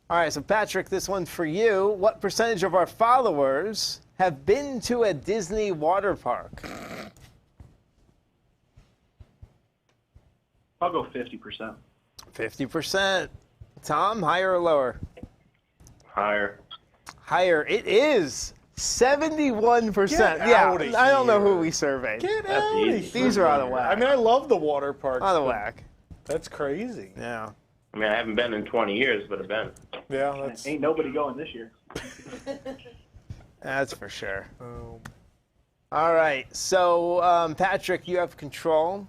All right, so Patrick, this one's for you. What percentage of our followers have been to a Disney water park? I'll go 50%. 50%. Tom, higher or lower? Higher. Higher. It is 71%. Get Yeah, outta I don't know here. who we surveyed. Get That's out of easy. here. These are out of whack. I mean, I love the water parks. Out of but whack. That's crazy. Yeah. I mean, I haven't been in 20 years, but I've been. Yeah, that's. Ain't nobody going this year. That's for sure. Oh. All right. So, Patrick, you have control.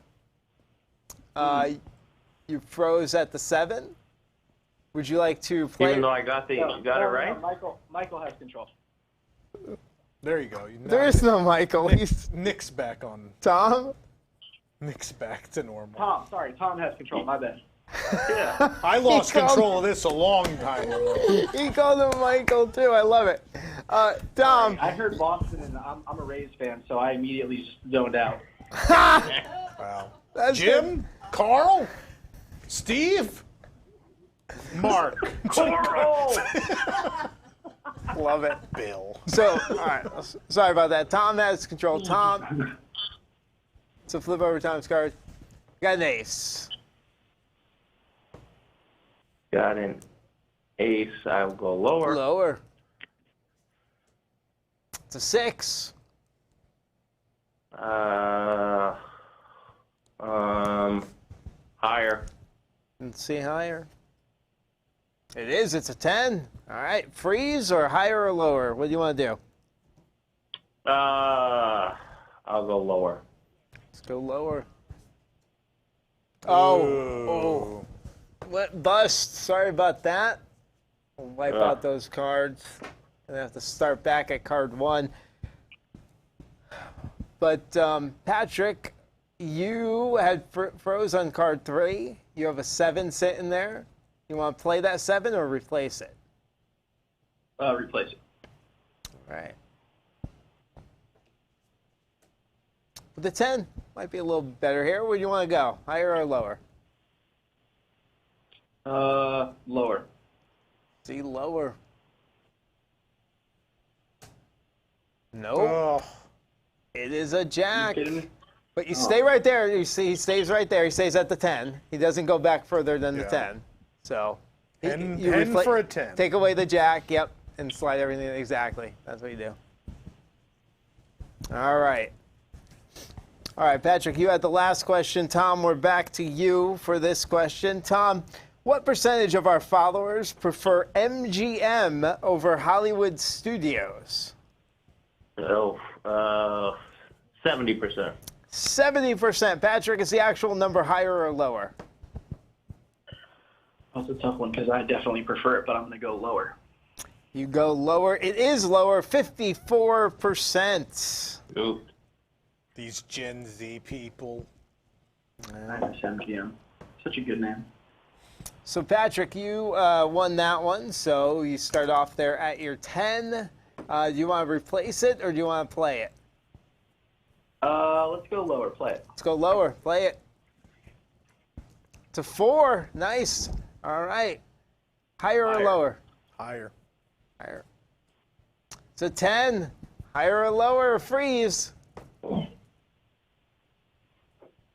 You froze at the 7. Would you like to play? Even though I got it right? Michael has control. There you go. There is no Michael. He's Nick's back on. Tom. Nick's back to normal. Tom, sorry. Tom has control. My bad. Yeah. I lost control of this a long time ago. He called him Michael too. I love it. Tom. I heard Boston, and I'm a Rays fan, so I immediately just zoned out. Wow. That's Jim? Carl? Steve? Mark? Carl! Love it. Bill. So, all right. Sorry about that. Tom has control. Tom. So flip over Tom's card. Got an ace. Got an ace. I'll go lower. Lower. It's a 6. Higher. Let's see higher. It is. It's a 10. All right. Freeze or higher or lower? What do you want to do? I'll go lower. Let's go lower. Oh. What bust? Sorry about that. We'll wipe out those cards. Gonna have to start back at card 1. But Patrick, you had froze on card 3. You have a 7 sitting there. You want to play that 7 or replace it? Replace it. All right. The 10 might be a little better here. Where do you want to go? Higher or lower? Lower. See, lower. No. Oh. It is a jack. You kidding me? But you stay right there. You see, he stays right there. He stays at the 10. He doesn't go back further than the 10. So, And you for a 10. Take away the jack, yep, and slide everything. Exactly. That's what you do. All right. All right, Patrick, you had the last question. Tom, we're back to you for this question. Tom, what percentage of our followers prefer MGM over Hollywood studios? 70%. 70%. Patrick, is the actual number higher or lower? That's a tough one because I definitely prefer it, but I'm going to go lower. You go lower. It is lower, 54%. Ooh. These Gen Z people. I miss MGM. Such a good name. So, Patrick, you won that one, so you start off there at your 10. Do you want to replace it, or do you want to play it? Let's go lower. Play it. Let's go lower. Play it. It's a 4. Nice. All right. Higher or lower? Higher. Higher. It's a 10. Higher or lower? Freeze. I'm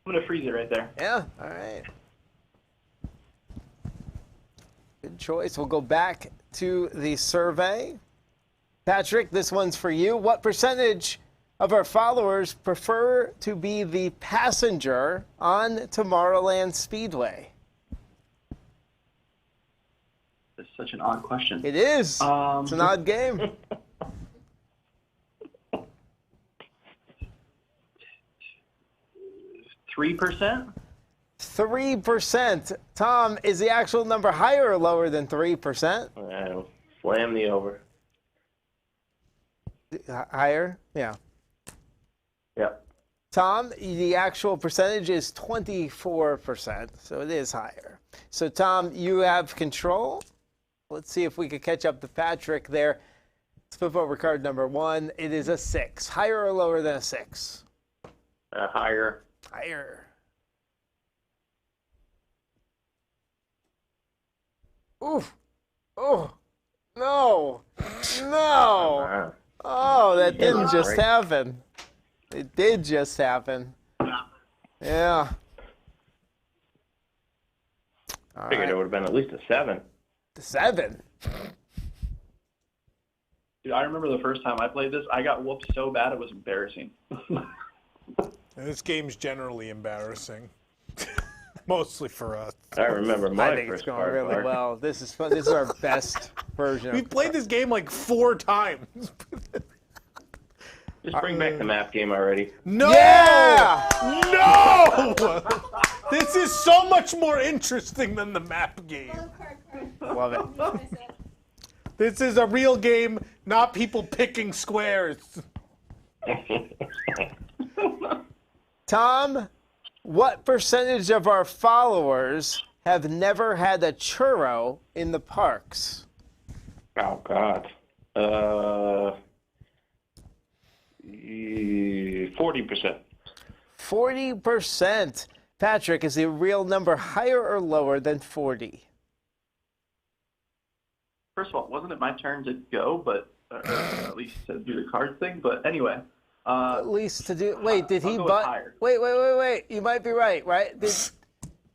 going to freeze it right there. Yeah. All right. Good choice. We'll go back to the survey. Patrick, this one's for you. What percentage of our followers prefer to be the passenger on Tomorrowland Speedway? It's such an odd question. It is. It's an odd game. 3%? 3%. Tom, is the actual number higher or lower than 3%? Slam the over. Higher? Yeah. Yep. Tom, the actual percentage is 24%, so it is higher. So, Tom, you have control. Let's see if we could catch up to Patrick there. Let's flip over card number 1. It is a 6. Higher or lower than a 6? Higher. Higher. Oof. Oh. No. No. Oh, that didn't just happen. It did just happen. Yeah. I figured it would have been at least a 7. 7? Dude, I remember the first time I played this, I got whooped so bad it was embarrassing. This game's generally embarrassing. Mostly for us. I remember my I think first it's going card really mark. well. This is fun. This is our best version. We've played this game like 4 times. Just bring back the map game already. No! Yeah! No! This is so much more interesting than the map game. Love it. This is a real game, not people picking squares. Tom, what percentage of our followers have never had a churro in the parks? Oh, God. 40%. 40%. Patrick, is the real number higher or lower than 40? First of all, wasn't it my turn to go, but at least to do the card thing? But anyway. At least to do. Wait, did he I'll go with but? higher. Wait. You might be right.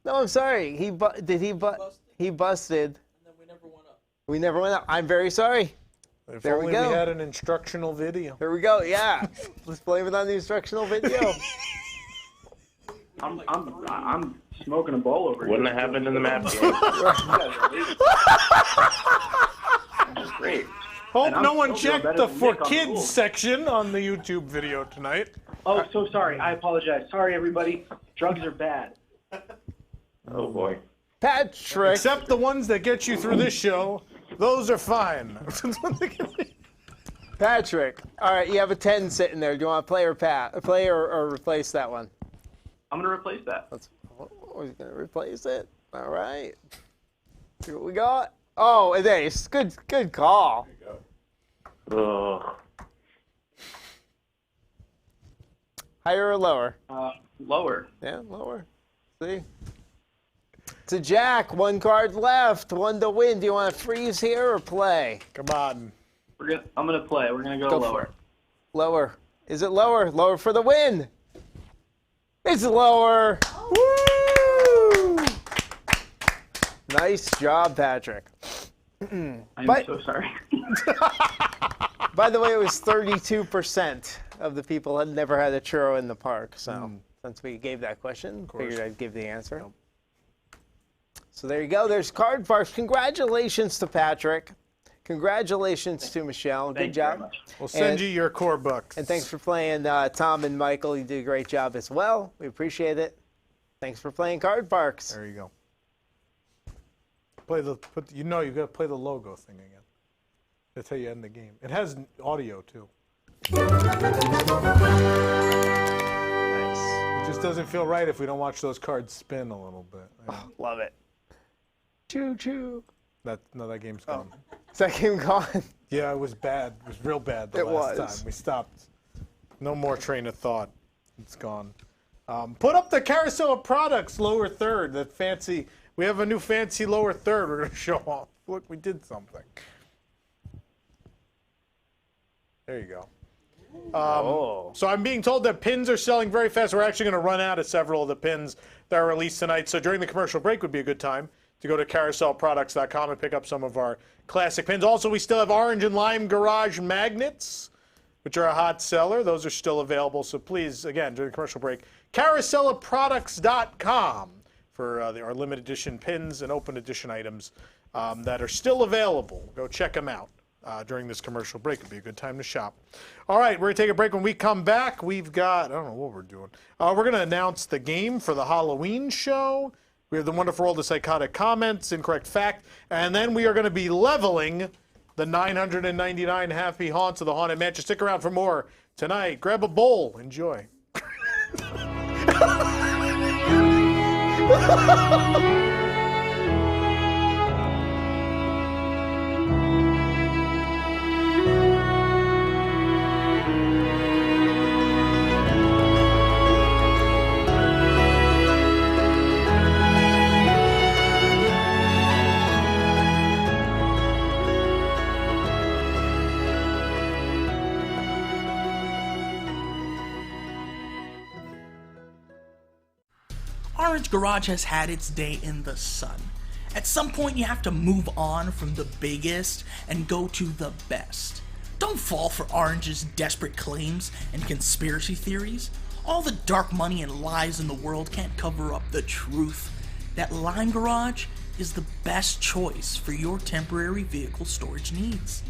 No, I'm sorry. He busted. And then we never went up. I'm very sorry. If There only we go. we had an instructional video. Here we go. Yeah. Let's blame it on the instructional video. I'm smoking a bowl over here. Wouldn't have happened in the map game. Great. Hope And no I'm one still doing checked better the than For Nick on the Kids rules. section on the YouTube video tonight. Oh, so sorry. I apologize. Sorry, everybody. Drugs are bad. Oh, boy. Patrick. Except the ones that get you through this show, those are fine. Patrick. All right, you have a 10 sitting there. Do you want to play or replace that one? I'm going to replace that. We're going to replace it. All right. See what we got. Oh, an ace. Good call. Ugh. Higher or lower? Lower. Yeah, lower. See? To Jack, 1 card left, 1 to win. Do you want to freeze here or play? Come on. I'm going to play. We're going to go lower. Lower. Is it lower? Lower for the win. It's lower. Woo! Nice job, Patrick. I'm so sorry. By the way, it was 32% of the people had never had a churro in the park. So since we gave that question, figured I'd give the answer. So there you go. There's card parks. Congratulations to Patrick. Congratulations to Michelle. Good job. We'll send you your core books. And thanks for playing, Tom and Michael. You did a great job as well. We appreciate it. Thanks for playing Card Parks. There you go. You got to play the logo thing again. That's how you end the game. It has audio too. Nice. It just doesn't feel right if we don't watch those cards spin a little bit. Oh, love it. Choo choo. That game's gone. Is that game gone? Yeah, it was bad. It was real bad the last time. We stopped. No more train of thought. It's gone. Put up the Carousel of products, lower third. That fancy. We have a new fancy lower third we're going to show off. Look, we did something. There you go. So I'm being told that pins are selling very fast. We're actually going to run out of several of the pins that are released tonight. So during the commercial break would be a good time to go to carouselproducts.com and pick up some of our classic pins. Also, we still have orange and lime garage magnets, which are a hot seller. Those are still available. So please, again, during the commercial break, carouselproducts.com for our limited edition pins and open edition items that are still available. Go check them out during this commercial break. It'd be a good time to shop. All right, we're going to take a break. When we come back, we've got, I don't know what we're doing. We're going to announce the game for the Halloween show. We have the Wonderful World of Psychotic Comments, Incorrect Fact, and then we are going to be leveling the 999 Happy Haunts of the Haunted Mansion. Stick around for more tonight. Grab a bowl. Enjoy. Orange Garage has had its day in the sun. At some point you have to move on from the biggest and go to the best. Don't fall for Orange's desperate claims and conspiracy theories. All the dark money and lies in the world can't cover up the truth that Lime Garage is the best choice for your temporary vehicle storage needs.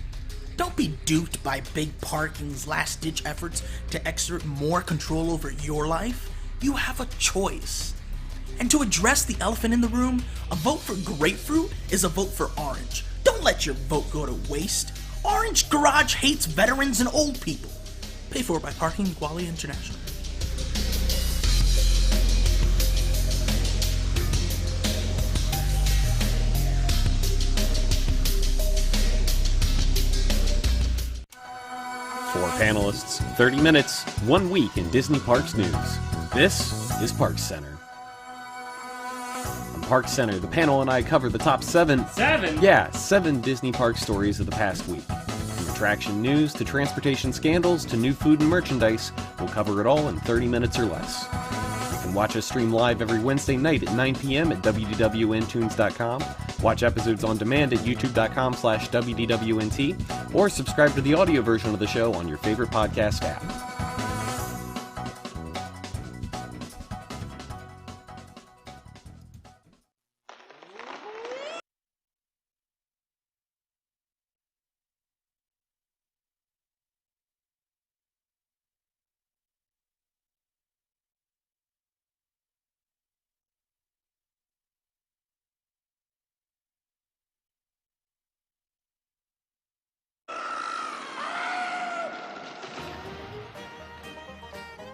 Don't be duped by Big Parking's last-ditch efforts to exert more control over your life. You have a choice. And to address the elephant in the room, a vote for grapefruit is a vote for orange. Don't let your vote go to waste. Orange Garage hates veterans and old people. Paid for by Parking Equality International. Four panelists, 30 minutes, 1 week in Disney Parks news. This is Parks Center. On Parks Center, the panel and I cover the top 7... 7? Yeah, 7 Disney Park stories of the past week. From attraction news to transportation scandals to new food and merchandise, we'll cover it all in 30 minutes or less. You can watch us stream live every Wednesday night at 9 p.m. at WDWNtunes.com, watch episodes on demand at youtube.com/WDWNT, or subscribe to the audio version of the show on your favorite podcast app.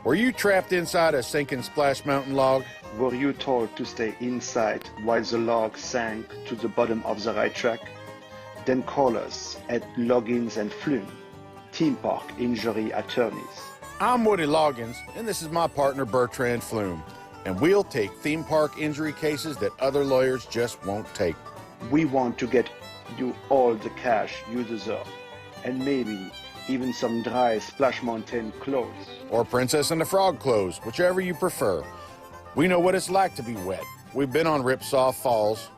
Were you trapped inside a sinking Splash Mountain log? Were you told to stay inside while the log sank to the bottom of the right track? Then call us at Loggins and Flume, theme park injury attorneys. I'm Woody Loggins, and this is my partner Bertrand Flume, and we'll take theme park injury cases that other lawyers just won't take. We want to get you all the cash you deserve, and maybe even some dry Splash Mountain clothes. Or Princess and the Frog clothes, whichever you prefer. We know what it's like to be wet. We've been on Ripsaw Falls.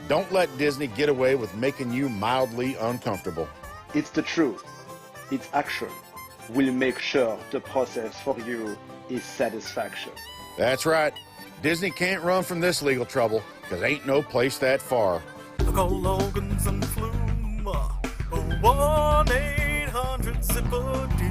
Don't let Disney get away with making you mildly uncomfortable. It's the truth. It's action. We'll make sure the process for you is satisfaction. That's right. Disney can't run from this legal trouble, because ain't no place that far. Call Logan's and Flume, 1-800-ZIPPER-D.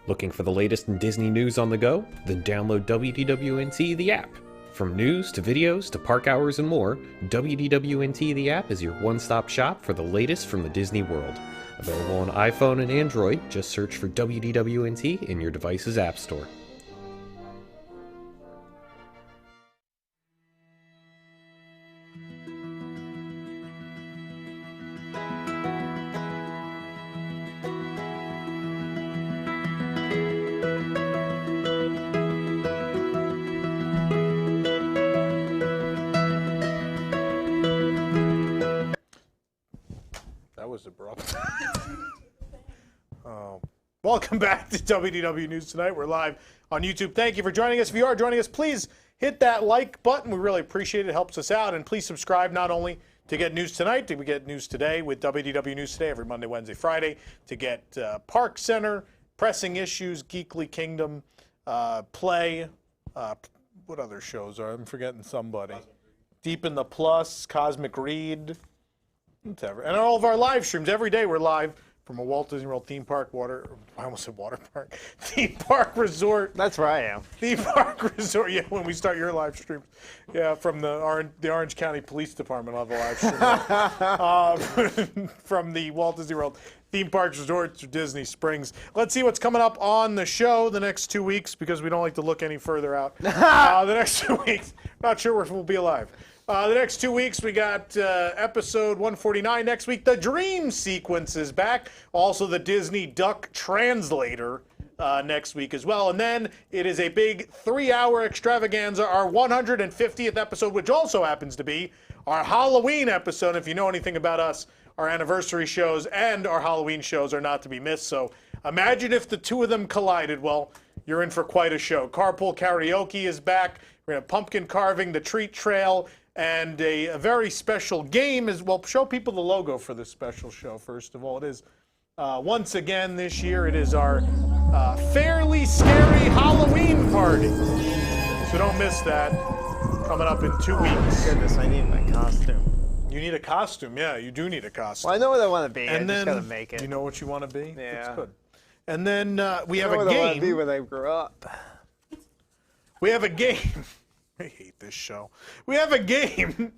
Looking for the latest in Disney news on the go? Then download WDWNT the app. From news to videos to park hours and more, WDWNT the app is your one-stop shop for the latest from the Disney world. Available on iPhone and Android, just search for WDWNT in your device's app store. That was abrupt. Welcome back to WDW News Tonight. We're live on YouTube. Thank you for joining us. If you are joining us, please hit that like button. We really appreciate it. It helps us out. And please subscribe not only to get news tonight, to get news today with WDW News Today every Monday, Wednesday, Friday, to get Park Center, Pressing Issues, Geekly Kingdom, Play. What other shows are? I'm forgetting somebody. Deep in the Plus, Cosmic Read. Whatever. And all of our live streams, every day we're live from a Walt Disney World theme park, I almost said water park, theme park resort. That's where I am. Theme park resort, yeah, when we start your live streams. Yeah, from the Orange County Police Department, I'll have a live stream. From the Walt Disney World theme parks, resorts, Disney Springs. Let's see what's coming up on the show the next 2 weeks, because we don't like to look any further out. The next 2 weeks, not sure if we'll be alive. The next 2 weeks, we got episode 149 next week. The Dream Sequence is back. Also, the Disney Duck Translator next week as well. And then it is a big 3-hour extravaganza, our 150th episode, which also happens to be our Halloween episode. If you know anything about us, our anniversary shows and our Halloween shows are not to be missed. So imagine if the two of them collided. Well, you're in for quite a show. Carpool Karaoke is back. We're going to have pumpkin carving, the treat trail, and a very special game as well. Show people the logo for this special show, first of all. It is, once again this year, it is our fairly scary Halloween party. So don't miss that. Coming up in 2 weeks. Goodness, I need my costume. You need a costume, yeah, you do need a costume. Well, I know what I want to be. And I then, just got to make it. You know what you want to be? Yeah. That's good. And then we have I know a what I want game. to be when I grow up. We have a game. I hate this show. We have a game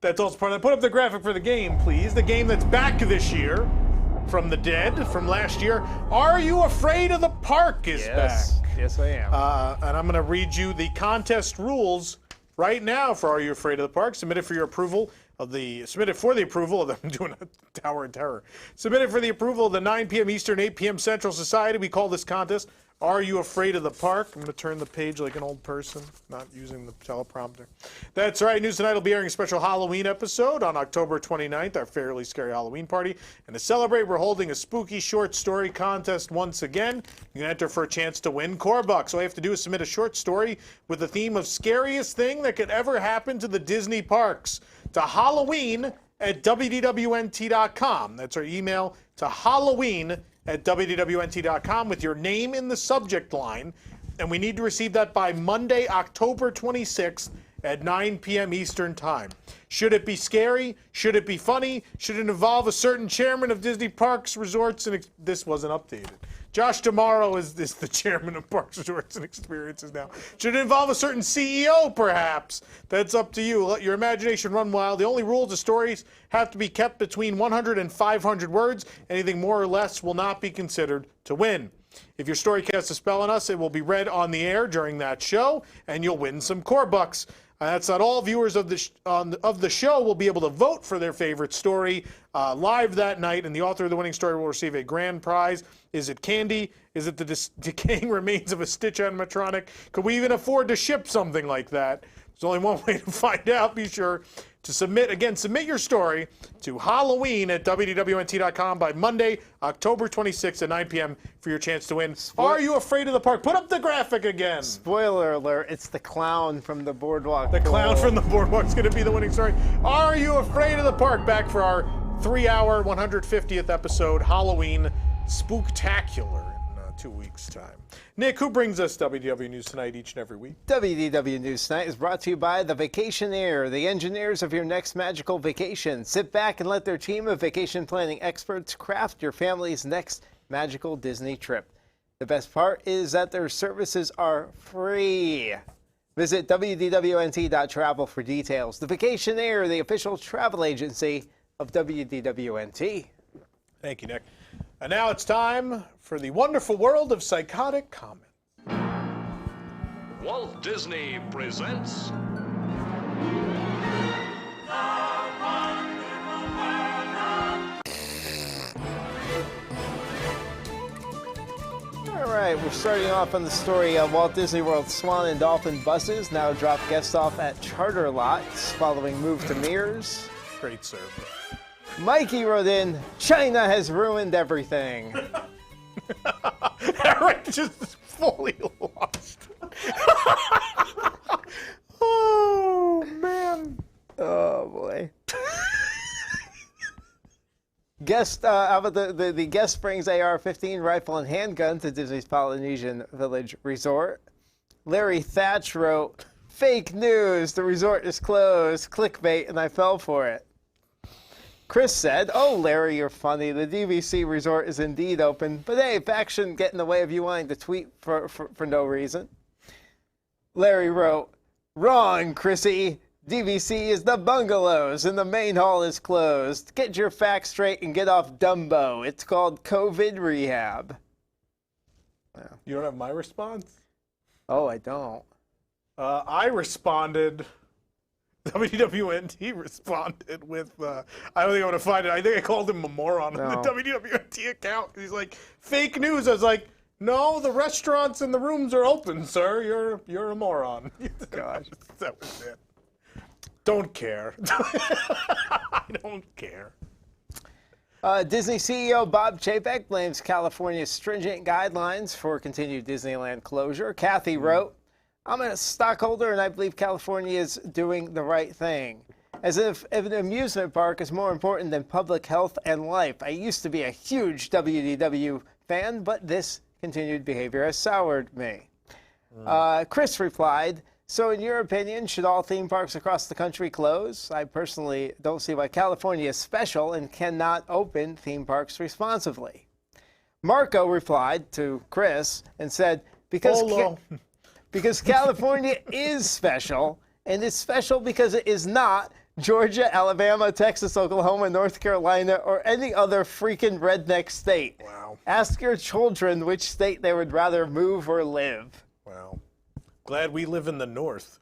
that's also part of it. Put up the graphic for the game, please. The game that's back this year from the dead, from last year. Are You Afraid of the Park is back. Yes, I am. And I'm going to read you the contest rules right now for Are You Afraid of the Park? Submitted for the approval of the I'm doing a Tower of Terror. Submitted for the approval of the 9 p.m. Eastern, 8 p.m. Central Society. We call this contest Are You Afraid of the Park? I'm going to turn the page like an old person, not using the teleprompter. That's right. News Tonight will be airing a special Halloween episode on October 29th, our fairly scary Halloween party. And to celebrate, we're holding a spooky short story contest once again. You can enter for a chance to win core bucks. All you have to do is submit a short story with the theme of scariest thing that could ever happen to the Disney parks to Halloween@WDWNT.com. That's our email to Halloween@WDWNT.com with your name in the subject line. And we need to receive that by Monday, October 26th at 9 p.m. Eastern Time. Should it be scary? Should it be funny? Should it involve a certain chairman of Disney Parks, Resorts, and this wasn't updated. Josh Damaro is the chairman of Parks, Resorts, and Experiences now. Should it involve a certain CEO, perhaps? That's up to you. Let your imagination run wild. The only rules of stories have to be kept between 100 and 500 words. Anything more or less will not be considered to win. If your story casts a spell on us, it will be read on the air during that show, and you'll win some core bucks. That's not all. Viewers of the show will be able to vote for their favorite story live that night, and the author of the winning story will receive a grand prize. Is it candy? Is it the decaying remains of a Stitch animatronic? Could we even afford to ship something like that? There's only one way to find out. Be sure to submit your story to Halloween at WDWNT.com by Monday, October 26th at 9 p.m. for your chance to win. Are you afraid of the park? Put up the graphic again. Spoiler alert, it's the clown from the Boardwalk. The clown from the Boardwalk is going to be the winning story. Are you afraid of the park? Back for our 3-hour, 150th episode, Halloween Spooktacular in 2 weeks' time. Nick, who brings us WDW News Tonight each and every week? WDW News Tonight is brought to you by The Vacationeer, the engineers of your next magical vacation. Sit back and let their team of vacation planning experts craft your family's next magical Disney trip. The best part is that their services are free. Visit WDWNT.travel for details. The Vacationeer, the official travel agency of WDWNT. Thank you, Nick. And now it's time for the wonderful world of psychotic comment. Walt Disney presents All right, we're starting off on the story of Walt Disney World Swan and Dolphin buses now drop guests off at charter lots following move to Mears. Great serve. Mikey wrote in, China has ruined everything. Eric just fully lost. Oh, man. Oh, boy. Guest, how about the guest brings AR-15 rifle and handgun to Disney's Polynesian Village Resort. Larry Thatch wrote, fake news, the resort is closed, clickbait, and I fell for it. Chris said, oh, Larry, you're funny. The DVC resort is indeed open, but hey, facts shouldn't get in the way of you wanting to tweet for no reason. Larry wrote, wrong, Chrissy. DVC is the bungalows and the main hall is closed. Get your facts straight and get off Dumbo. It's called COVID rehab. You don't have my response? Oh, I don't. I responded. WDWNT responded with, I don't think I'm going to find it. I think I called him a moron on the WDWNT account. He's like, fake news. I was like, no, the restaurants and the rooms are open, sir. You're a moron. Gosh. That was it. Don't care. I don't care. Disney CEO Bob Chapek blames California's stringent guidelines for continued Disneyland closure. Kathy wrote, I'm a stockholder and I believe California is doing the right thing. As if an amusement park is more important than public health and life. I used to be a huge WDW fan, but this continued behavior has soured me. Chris replied, so in your opinion, should all theme parks across the country close? I personally don't see why California is special and cannot open theme parks responsibly. Marco replied to Chris and said, because California is special, and it's special because it is not Georgia, Alabama, Texas, Oklahoma, North Carolina, or any other freaking redneck state. Wow. Ask your children which state they would rather move or live. Wow. Glad we live in the North.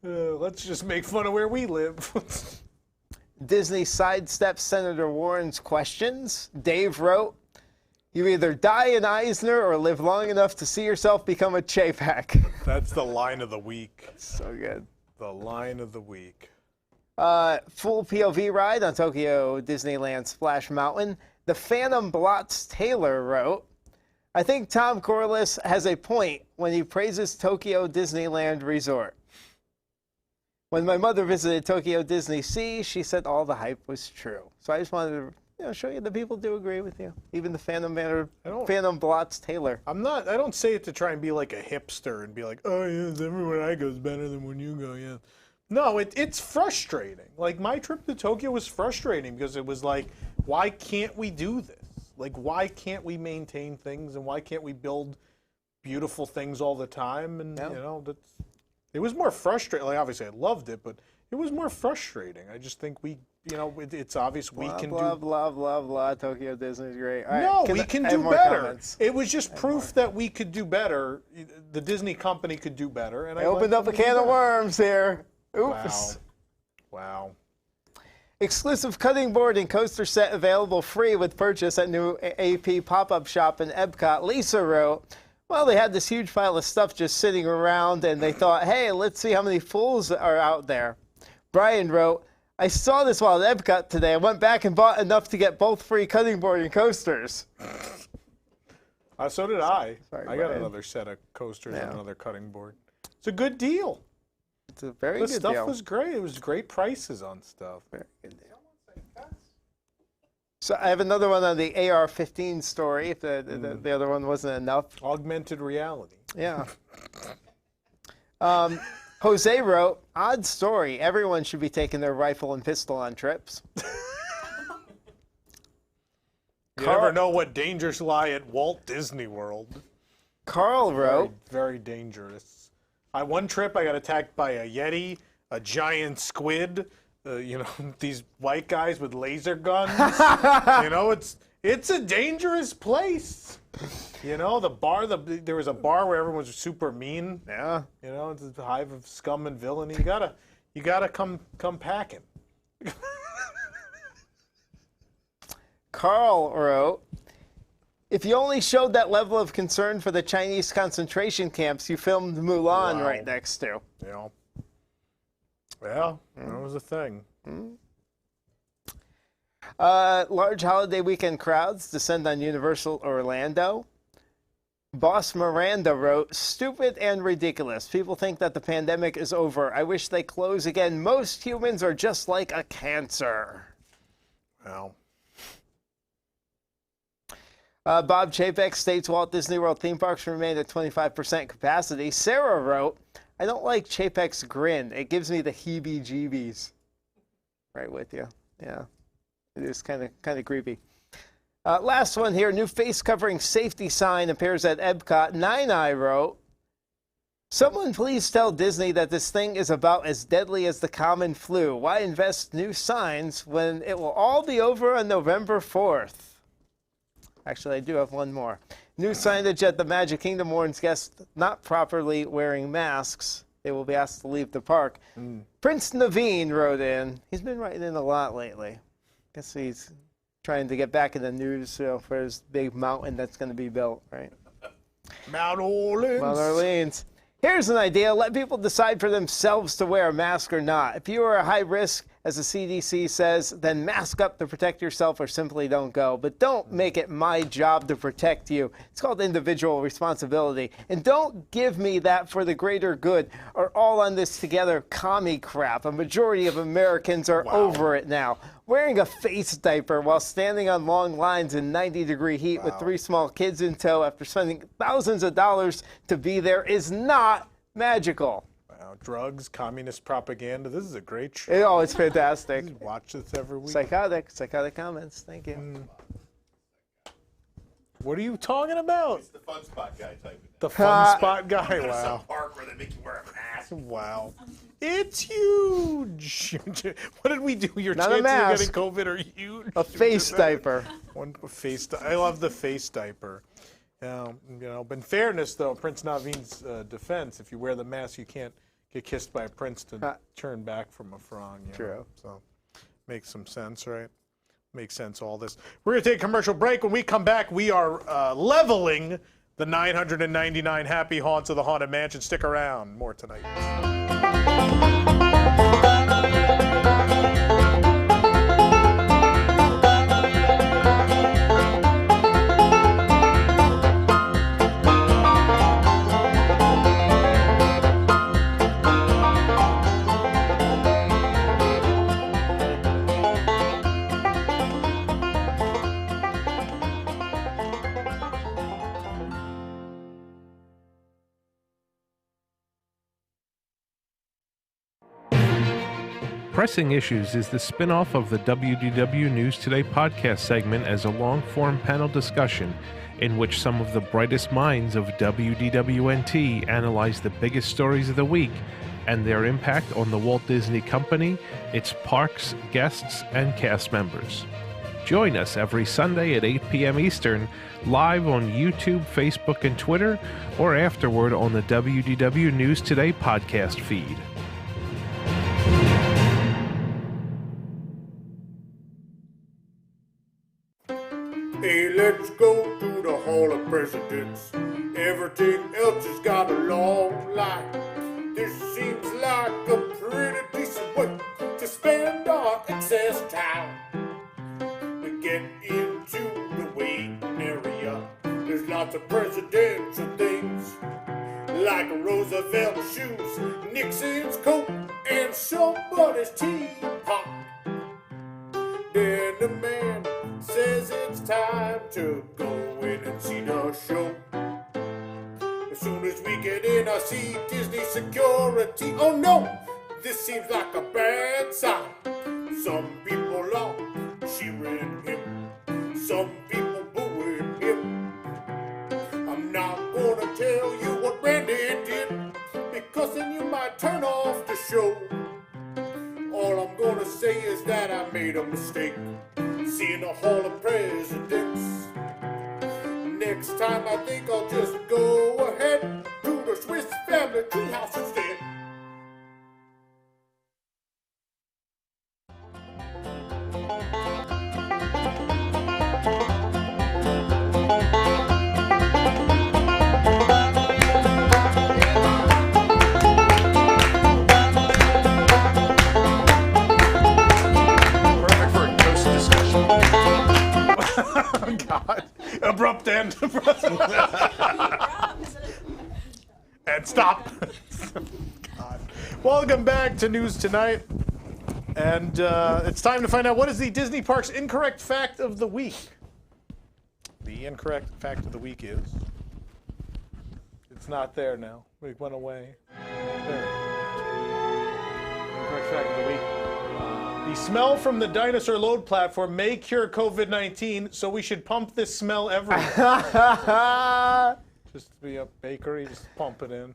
Let's just make fun of where we live. Disney sidesteps Senator Warren's questions. Dave wrote, you either die in Eisner or live long enough to see yourself become a Chapek. That's the line of the week. So good. The line of the week. Full POV ride on Tokyo Disneyland Splash Mountain. The Phantom Blots Taylor wrote, I think Tom Corliss has a point when he praises Tokyo Disneyland Resort. When my mother visited Tokyo Disney Sea, she said all the hype was true. So I just wanted to show you that people do agree with you. Even the Phantom Blots Taylor. I don't say it to try and be like a hipster and be like, oh yes, everywhere I go is better than when you go, yeah. No, it's frustrating. Like my trip to Tokyo was frustrating because it was like, why can't we do this? Like, why can't we maintain things and why can't we build beautiful things all the time? And, it was more frustrating. Like, obviously, I loved it, but it was more frustrating. I just think we it's obvious we can blah, do. Blah, blah, blah. Tokyo Disney's great. All right, No, we can I have do more better. comments. It was just proof that we could do better. The Disney company could do better. And I opened up a can of worms here. Oops. Wow. Exclusive cutting board and coaster set available free with purchase at new AP pop-up shop in Epcot. Lisa wrote, well, they had this huge pile of stuff just sitting around, and they thought, hey, let's see how many fools are out there. Brian wrote, I saw this while at Epcot today. I went back and bought enough to get both free cutting board and coasters. So did I. Sorry, I got Brian. another set of coasters and another cutting board. It's a good deal. It's a very The good stuff deal. was great. It was great prices on stuff. Very good deal. So I have another one on the AR-15 story, if the other one wasn't enough. Augmented reality. Yeah. Jose wrote, odd story. Everyone should be taking their rifle and pistol on trips. You never know what dangers lie at Walt Disney World. Carl wrote, very dangerous. One trip I got attacked by a Yeti, a giant squid, these white guys with laser guns. It's a dangerous place. The bar, there was a bar where everyone was super mean. Yeah. It's a hive of scum and villainy. You gotta come packing. Carl wrote, if you only showed that level of concern for the Chinese concentration camps you filmed Mulan right next to. Yeah, that was a thing. Large holiday weekend crowds descend on Universal Orlando. Boss Miranda wrote, stupid and ridiculous. People think that the pandemic is over. I wish they close again. Most humans are just like a cancer. Well. Bob Chapek states Walt Disney World theme parks remain at 25% capacity. Sarah wrote, I don't like Chapek's grin. It gives me the heebie-jeebies. Right with you. Yeah. It is kind of creepy. Last one here. New face covering safety sign appears at Epcot. Nine Eye wrote, someone please tell Disney that this thing is about as deadly as the common flu. Why invest new signs when it will all be over on November 4th? Actually, I do have one more. New signage at the Magic Kingdom warns guests not properly wearing masks. They will be asked to leave the park. Prince Naveen wrote in. He's been writing in a lot lately. Guess he's trying to get back in the news for his big mountain that's going to be built, right? Mount Orleans. Mount Orleans. Here's an idea. Let people decide for themselves to wear a mask or not. If you are a high risk, as the CDC says, then mask up to protect yourself or simply don't go. But don't make it my job to protect you. It's called individual responsibility. And don't give me that for the greater good or all on this together commie crap. A majority of Americans are over it now. Wearing a face diaper while standing on long lines in 90-degree heat with 3 small kids in tow after spending thousands of dollars to be there is not magical. Wow, drugs, communist propaganda. This is a great show. Oh, it's fantastic. Watch this every week. Psychotic comments. Thank you. What are you talking about? It's the fun spot guy type. The fun spot guy. Go to some Wow. park where they make you wear a mask. Wow. It's huge. What did we do? Your Not a chances of mask. getting COVID are huge. A face diaper. I love the face diaper. But in fairness, though, Prince Naveen's defense, if you wear the mask, you can't get kissed by a prince to turn back from a frog. True. So makes some sense, right? Makes sense, all this. We're going to take a commercial break. When we come back, we are leveling the 999 happy haunts of the Haunted Mansion. Stick around. More tonight. Pressing Issues is the spin-off of the WDW News Today podcast segment as a long-form panel discussion in which some of the brightest minds of WDWNT analyze the biggest stories of the week and their impact on the Walt Disney Company, its parks, guests, and cast members. Join us every Sunday at 8 p.m. Eastern, live on YouTube, Facebook, and Twitter, or afterward on the WDW News Today podcast feed. Hey, let's go to the Hall of Presidents. Everything else has got a long line. This seems like a pretty decent way to spend our excess time. We get into the waiting area. There's lots of presidential things, like Roosevelt's shoes, Nixon's coat, and somebody's teapot. Then the man says it's time to go in and see the show. As soon as we get in, I see Disney security. Oh no, this seems like a bad sign. Some people are cheering him, some people booing him. I'm not gonna tell you what Randy did, because then you might turn off the show. All I'm gonna say is that I made a mistake seeing the Hall of Presidents. Next time I think I'll just go ahead to the Swiss Family Treehouse instead. God. Abrupt end. And stop. God. Welcome back to News Tonight. And it's time to find out what is the Disney Parks incorrect fact of the week. The incorrect fact of the week is... It's not there now. It went away. There. Incorrect fact of the week. The smell from the dinosaur load platform may cure COVID-19, so we should pump this smell everywhere. Just be a bakery, just pump it in.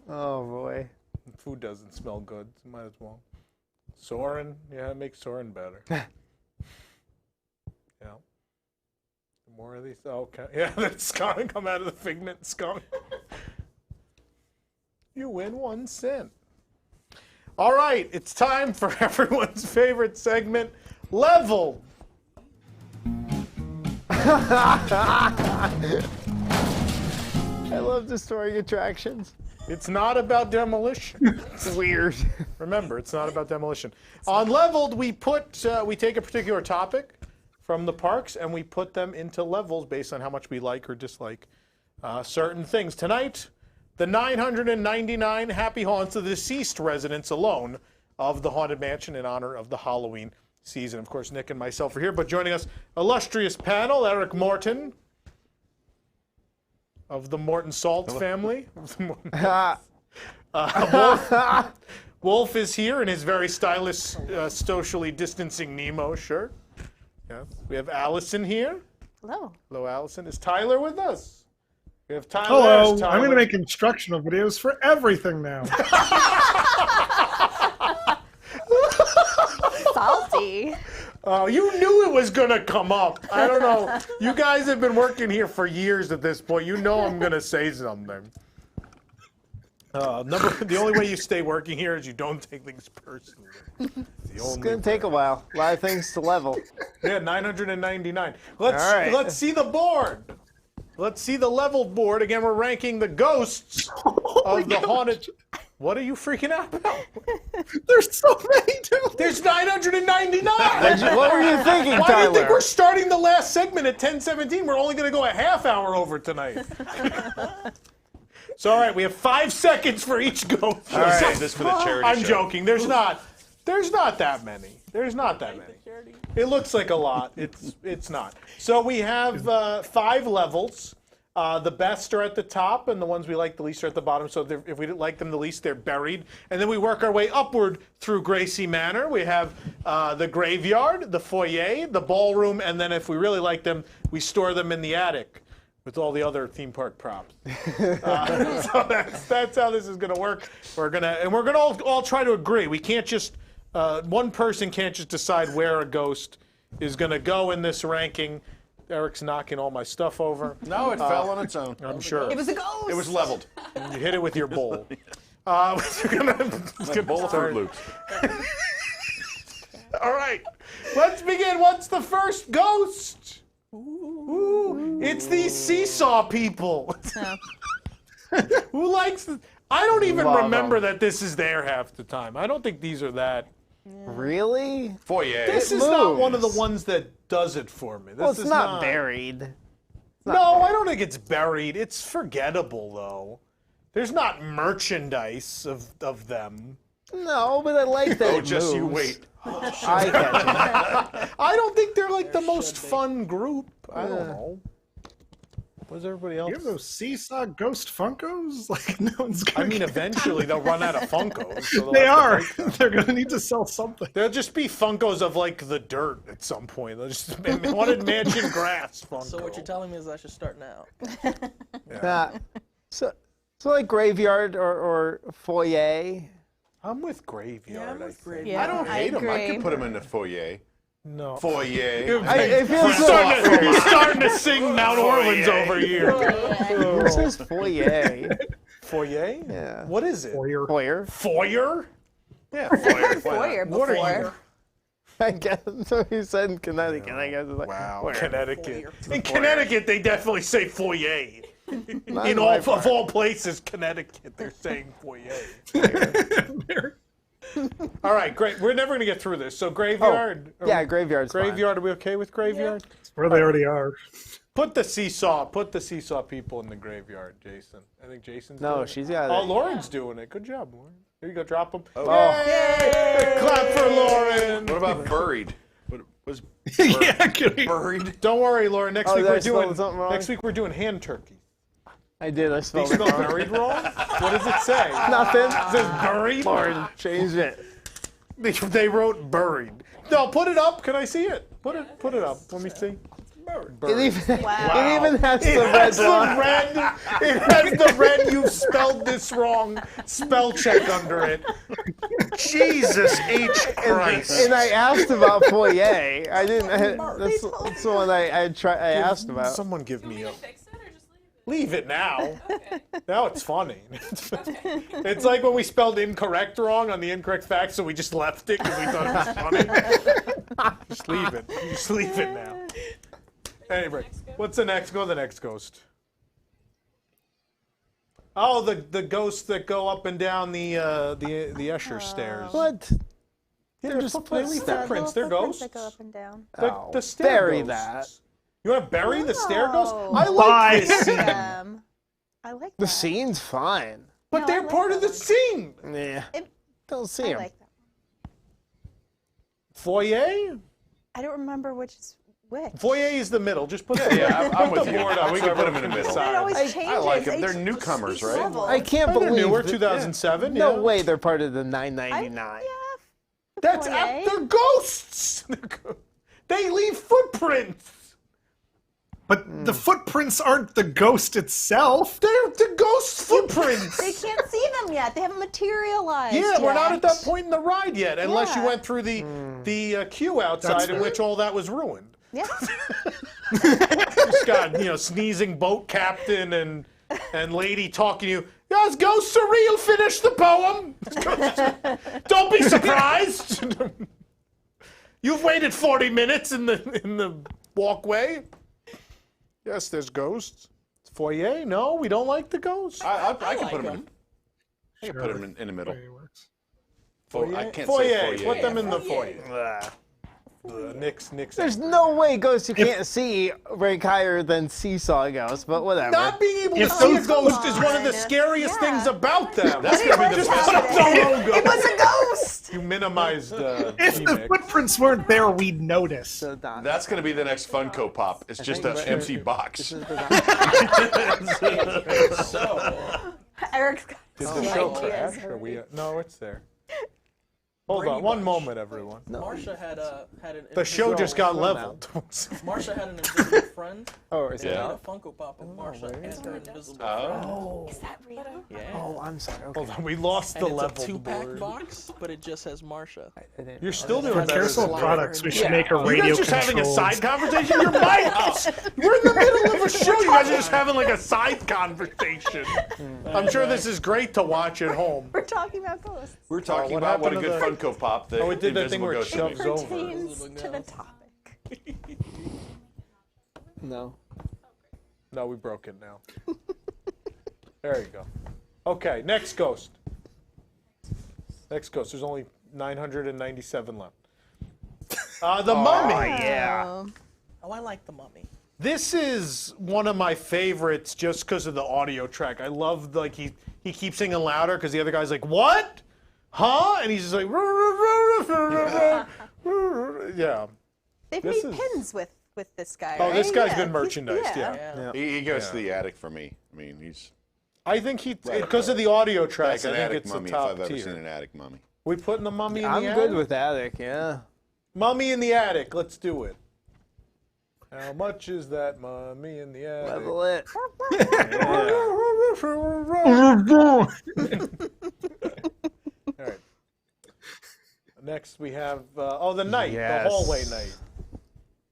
Oh, boy. Food doesn't smell good, so might as well. Soren, yeah, make Soren better. Yeah. More of these. Oh, okay. Yeah, the skunk come out of the Figment skunk. You win 1 cent. All right, it's time for everyone's favorite segment, Level. I love destroying attractions. It's not about demolition. It's weird. Remember, it's not about demolition. On Leveled, we take a particular topic from the parks and we put them into levels based on how much we like or dislike certain things. Tonight, the 999 happy haunts of the deceased residents alone of the Haunted Mansion in honor of the Halloween season. Of course, Nick and myself are here, but joining us, illustrious panel, Eric Morton of the Morton Salt family. Wolf is here in his very stylish, socially distancing Nemo shirt. Yes. We have Allison here. Hello. Hello, Allison. Is Tyler with us? We have Tyler. Hello. Tyler. I'm going to make instructional videos for everything now. Salty. You knew it was going to come up. I don't know. You guys have been working here for years at this point. You know I'm going to say something. The only way you stay working here is you don't take things personally. It's going to take a while. A lot of things to level. Yeah, 999. Let's see the board. Let's see the level board. Again, we're ranking the ghosts of the haunted... What are you freaking out about? There's so many, dude. There's 999. What were you thinking, Why Tyler? do you think we're starting the last segment at 10:17? We're only going to go a half hour over tonight. So, all right, we have 5 seconds for each ghost. All right. Save this for the charity I'm show. joking. There's not that many. There's not that many. It looks like a lot. It's not. So we have 5 levels. The best are at the top, and the ones we like the least are at the bottom. So if we didn't like them the least, they're buried. And then we work our way upward through Gracie Manor. We have the graveyard, the foyer, the ballroom, and then if we really like them, we store them in the attic. with all the other theme park props. So that's how this is going to work. We're gonna all try to agree. We can't just one person can't just decide where a ghost is going to go in this ranking. Eric's knocking all my stuff over. No, it fell on its own. I'm sure. It was a ghost. It was leveled. You hit it with your bowl. Like bowl of Fruit Loops. All right, let's begin. What's the first ghost? Ooh, it's these seesaw people. Who likes this? I don't even remember that this is there half the time. I don't think these are that. Really? Foyer. This is not one of the ones that does it for me. This Well, it's is not buried. No, I don't think it's buried. It's forgettable, though. There's not merchandise of them. No, but I like that. Oh, it just you moves. wait. I catch I don't think they're like the most fun group. I don't know. What's everybody else? You have those seesaw ghost Funkos? Like, no one's gonna. I mean, eventually they'll run out of Funkos. So They are. They're gonna need to sell something. There'll just be Funkos of like the dirt at some point. They'll just wanted mansion grass Funko. So what you're telling me is I should start now. So like graveyard or foyer. I'm with graveyard. I think. I don't hate them. I agree. could put them in the foyer. No. Foyer. It feels You're starting to sing Mount Orleans over here. Who says foyer? Foyer? Yeah. What is it? Foyer. Foyer? Yeah, foyer. Foyer What are you? before. I guess that's what he said in Connecticut. I guess it's like, Wow, Connecticut. In Connecticut, they definitely say foyer. Not In my of part. all places, Connecticut, they're saying foyer. All right, great. We're never going to get through this. So graveyard. Yeah, graveyard's fine. Graveyard. Are we okay with graveyard? Where they already are. Put the seesaw people in the graveyard, Jason. I think Jason's doing it. she's got Oh, it. Lauren's doing it. Good job, Lauren. Here you go, drop them. Oh. Yay! Clap for Lauren. What about buried? What was Yeah, buried? Don't worry, Lauren. Next Oh, week did I we're spell doing something wrong? next week we're doing hand turkey. I did. I They spelled it spell wrong. buried wrong? What does it say? Nothing. It says buried. Lauren, change it. They wrote buried. No, put it up. Can I see it? Put it up. Let me see. It even, Wow. it even has the It red has the line. red. It has the red. You spelled this wrong. Spell check under it. Jesus H Christ. And I asked about foyer. I didn't. That's the one I asked about. Someone give me a. Leave it now. Now it's funny. It's like when we spelled incorrect wrong on the incorrect fact, so we just left it because we thought it was funny. Just leave it. Just leave it now. Anyway, what's the next? Go to the next ghost. Oh, the ghosts that go up and down the Escher stairs. What? Yeah, They're just they leave footprints. They're ghosts. That go up and down. The stair bury ghosts. that. You want to bury the stair ghosts? No. I like Bye. this scene. I like that. The scene's fine. But No, I they're like part of the that scene. Yeah. It- Don't see I him. like that. Foyer? I don't remember which is which. Foyer is the middle. Just put it. Yeah, I'm put with the you. board up. We so can put them everyone in the middle. It always I changes. I like them. They're Each newcomers, right? level. I can't Oh, they're believe newer, that- 2007. No yeah. way they're part of the 999. That's Foyer. they're ghosts. They leave footprints. But the footprints aren't the ghost itself. They're the ghost footprints. They can't see them yet. They haven't materialized Yeah, we're not yet. at that point in the ride yet, unless you Yeah. went through the queue outside in which all that was ruined. Yeah. Just got sneezing boat captain and lady talking to you. Yes, ghosts are real. Finish the poem. Don't be surprised. You've waited 40 minutes in the walkway. Yes, there's ghosts. Foyer? No, we don't like the ghosts. I can put them them. in. I can put them in the middle. Foyer? I can't Foyer. say foyer. Put them in the foyer. Nick's. There's no way ghosts you can't see rank higher than seesaw ghosts, but whatever. Not being able to see a ghost is one of the scariest things about them. That's gonna be the best. It was a ghost. You minimized If the footprints weren't there, we'd notice. That's going to be the next Funko Pop. It's just an empty box. Eric's got Did the show crash? Are we? No, it's there. Hold Brady on, one Bunch. moment, everyone. Marsha had an. The show just got Slow leveled. Marsha had an invisible friend. Oh, is They it made out? a Funko Pop of Marsha and her invisible Oh. Is that real? friend. Yeah. Oh, I'm sorry. Okay. Hold on, we lost And the it's level a 2-pack board. box, but it just has Marsha. You're still doing For better Carousel than products, we should make a You radio guys just having a controlled- side conversation? Your mics! We're in the middle of a show. You guys are just having like a side conversation. I'm sure this is great to watch at home. We're talking about ghosts. We're talking what about what a happened good to Funko Pop the Oh, we did that thing Invisible where it Ghost shoves makes. over. Pertains to the topic. No. No, we broke it now. There you go. Okay, next ghost. Next ghost. There's only 997 left. The Mummy. Yeah. Oh, I like the Mummy. This is one of my favorites just because of the audio track. I love like he keeps singing louder because the other guy's like, "What? Huh?" And he's just like, yeah. They've This made is- pins with this guy. Oh, this right? guy's Yeah, been he's- merchandised. Yeah. Yeah. He goes Yeah. to the attic for me. I mean, he's I think because of the audio track, that's I an think attic it's mummy the if top I've ever tier. seen an attic mummy. We putting the Mummy in I'm the good attic? with attic, yeah. Mummy in the attic. Let's do it. How much is that mummy in the attic? Level it. All right. Next we have the knight, Yes. the hallway knight.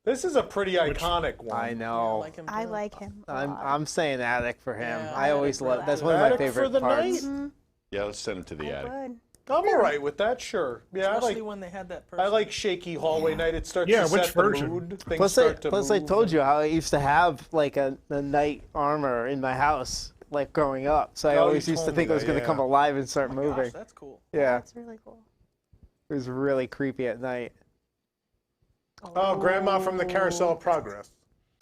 This is a pretty iconic one. I know. I like him. a I'm lot. I'm saying attic for him. Yeah, I always attic for love. That's that. one of my Attic for favorite the parts. night? Yeah, let's send him to the attic. Good. I'm all right with that. Sure. Yeah, Especially when they had that person. I like shaky hallway night. It starts Yeah, to which set the version? mood. Things Plus, start to I move. told you how I used to have like a knight armor in my house, like growing up. So I Oh, you always used to told me think it was that, going to yeah. come alive and start moving. Gosh, that's cool. Yeah, That's really cool. it was really creepy at night. Oh, Grandma from the Carousel of Progress.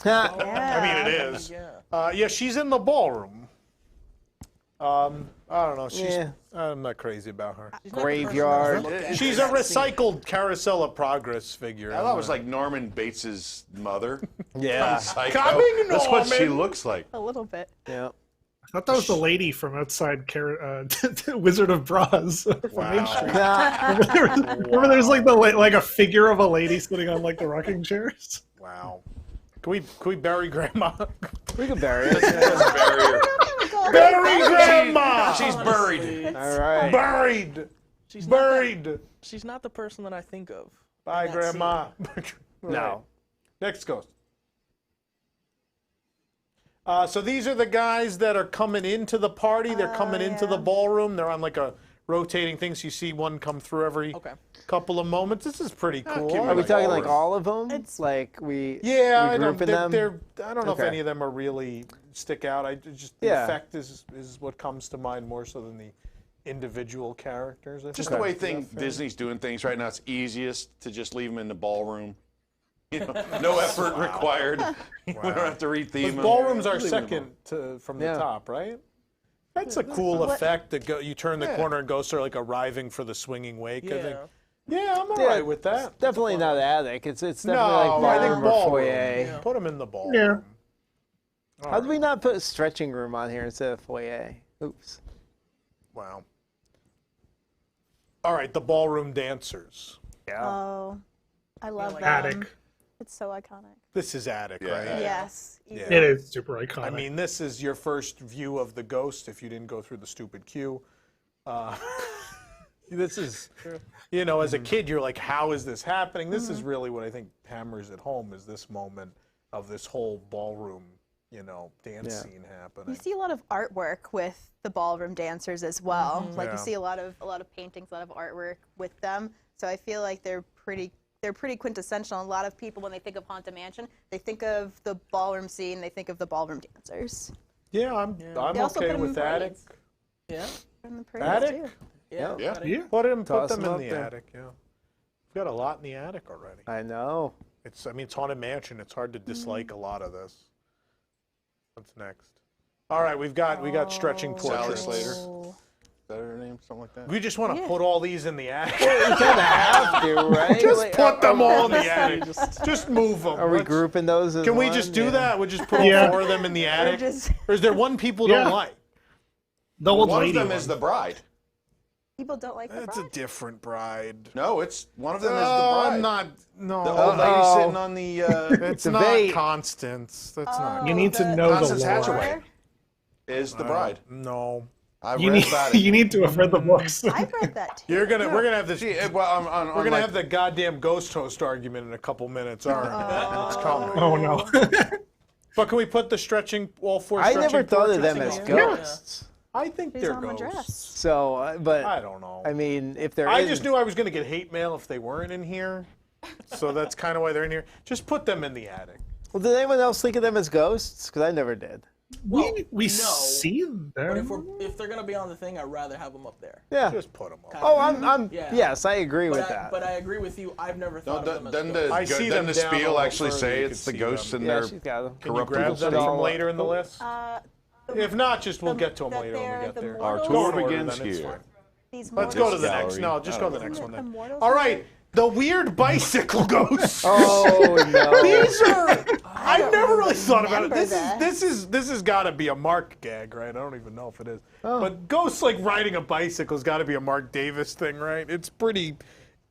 Ha! I mean, it is. Yeah. Yeah, she's in the ballroom. I don't know. She's. Yeah. I'm not crazy about her. Graveyard. She's a recycled Carousel of Progress figure. I thought it was like Norman Bates's mother. Yeah. From Psycho. Coming, That's what she Norman. looks like. A little bit. Yeah. I thought that was the lady from outside Wizard of Braz from Main Street. Remember, there's like like a figure of a lady sitting on like the rocking chairs. Wow. Can we bury Grandma? We can bury it. Bury Grandma. She's buried. All right. Buried. She's not Buried. She's not the person that I think of. Bye, that Grandma. No. Next ghost. So these are the guys that are coming into the party. They're coming into the ballroom. They're on like a rotating thing, so you see one come through every couple of moments. This is pretty cool. Are we talking like all of them? Like we Yeah, we I know. grouping them? I don't know if Okay. any of them are really stick out. The Yeah. effect is what comes to mind more so than the individual characters. I Just think. the way Is that fair? Disney's doing things right now, it's easiest to just leave them in the ballroom. You know, no effort required. We don't have to retheme them. Ballrooms are Leave them second from Yeah. the top, right? That's a cool effect. That you turn the Yeah. corner and ghosts are like arriving for the swinging wake. I think. Yeah. Yeah, I'm all right with that. Definitely not attic. It's definitely No, like I think ballroom or ballroom. foyer. Put them in the ballroom. Yeah. How did we not put a stretching room on here instead of foyer? Oops. Wow. All right, the ballroom dancers. Yeah. Oh, I love them. Attic. It's so iconic. This is attic, Yeah. right? Yes. Yeah. It is super iconic. I mean, this is your first view of the ghost if you didn't go through the stupid queue. This is, you know, as a kid, you're like, how is this happening? This is really what I think hammers it home is this moment of this whole ballroom, you know, dance scene happening. You see a lot of artwork with the ballroom dancers as well. Like Yeah. you see a lot of paintings, a lot of artwork with them. So I feel like they're pretty quintessential. A lot of people, when they think of Haunted Mansion, they think of the ballroom scene. They think of the ballroom dancers. Yeah, I'm They also okay put 'em with in attic. parades. Yeah. In the parades, Attic? too. Yeah. Yeah. Put them Toss 'em in up the there. attic. Yeah, we've got a lot in the attic already. I know. I mean, it's Haunted Mansion. It's hard to dislike a lot of this. What's next? All right, we got stretching Sally portraits. Slater. Is that her name? Something like that? We just want to put all these in the attic. You kind of have to, right? Just Like, put them all in the are- attic. Just move them. Are we grouping those as Can we one? just do Yeah. that? We just put Yeah. all 4 of them in the attic? just- Or is there one people don't like? The old One of lady them one. is the bride. People don't like the That's a bride. different bride. No, it's one of them is the Oh, bride. I'm not. No. The old lady sitting on the. It's Debate. not Constance. That's not. You need to know the Constance lore. Hatchaway is the bride. No. I've You read need, about it. you need to have read the books. I've read that too. We're gonna have this. Well, We're gonna have the goddamn ghost host argument in a couple minutes, aren't we? It's coming. Oh no. But can we put the stretching all four? I stretching never thought of them portraits as in here? ghosts. I think She's they're on the ghosts. dress. So, but I don't know. I mean, if there I is, just knew I was gonna get hate mail if they weren't in here, so that's kind of why they're in here. Just put them in the attic. well, did anyone else think of them as ghosts? Because I never did. We no, see But them. if they're gonna be on the thing, I'd rather have them up there. Yeah. Just put them up. Oh, I'm Yeah. yes, I agree But with I, that. but I agree with you. I've never thought of them as Doesn't ghosts. I see them the down a spiel little actually further, say you it's can the see ghosts them. in yeah, their she's got them. Can you grab corruptible them state? from later in the list? If not, just we'll get to them that later when we they're get the there. Our mortals? tour Don't order begins them, it's here. fine. These Let's mortals? go to the Gallery. next. No, just go to the Isn't next it one the then. mortals All who right, the weird bicycle ghosts. Oh no. These are. I've never really thought about it. remember This has got to be a Mark gag, right? I don't even know if it is. But ghosts like riding a bicycle has got to be a Mark Davis thing, right? It's pretty.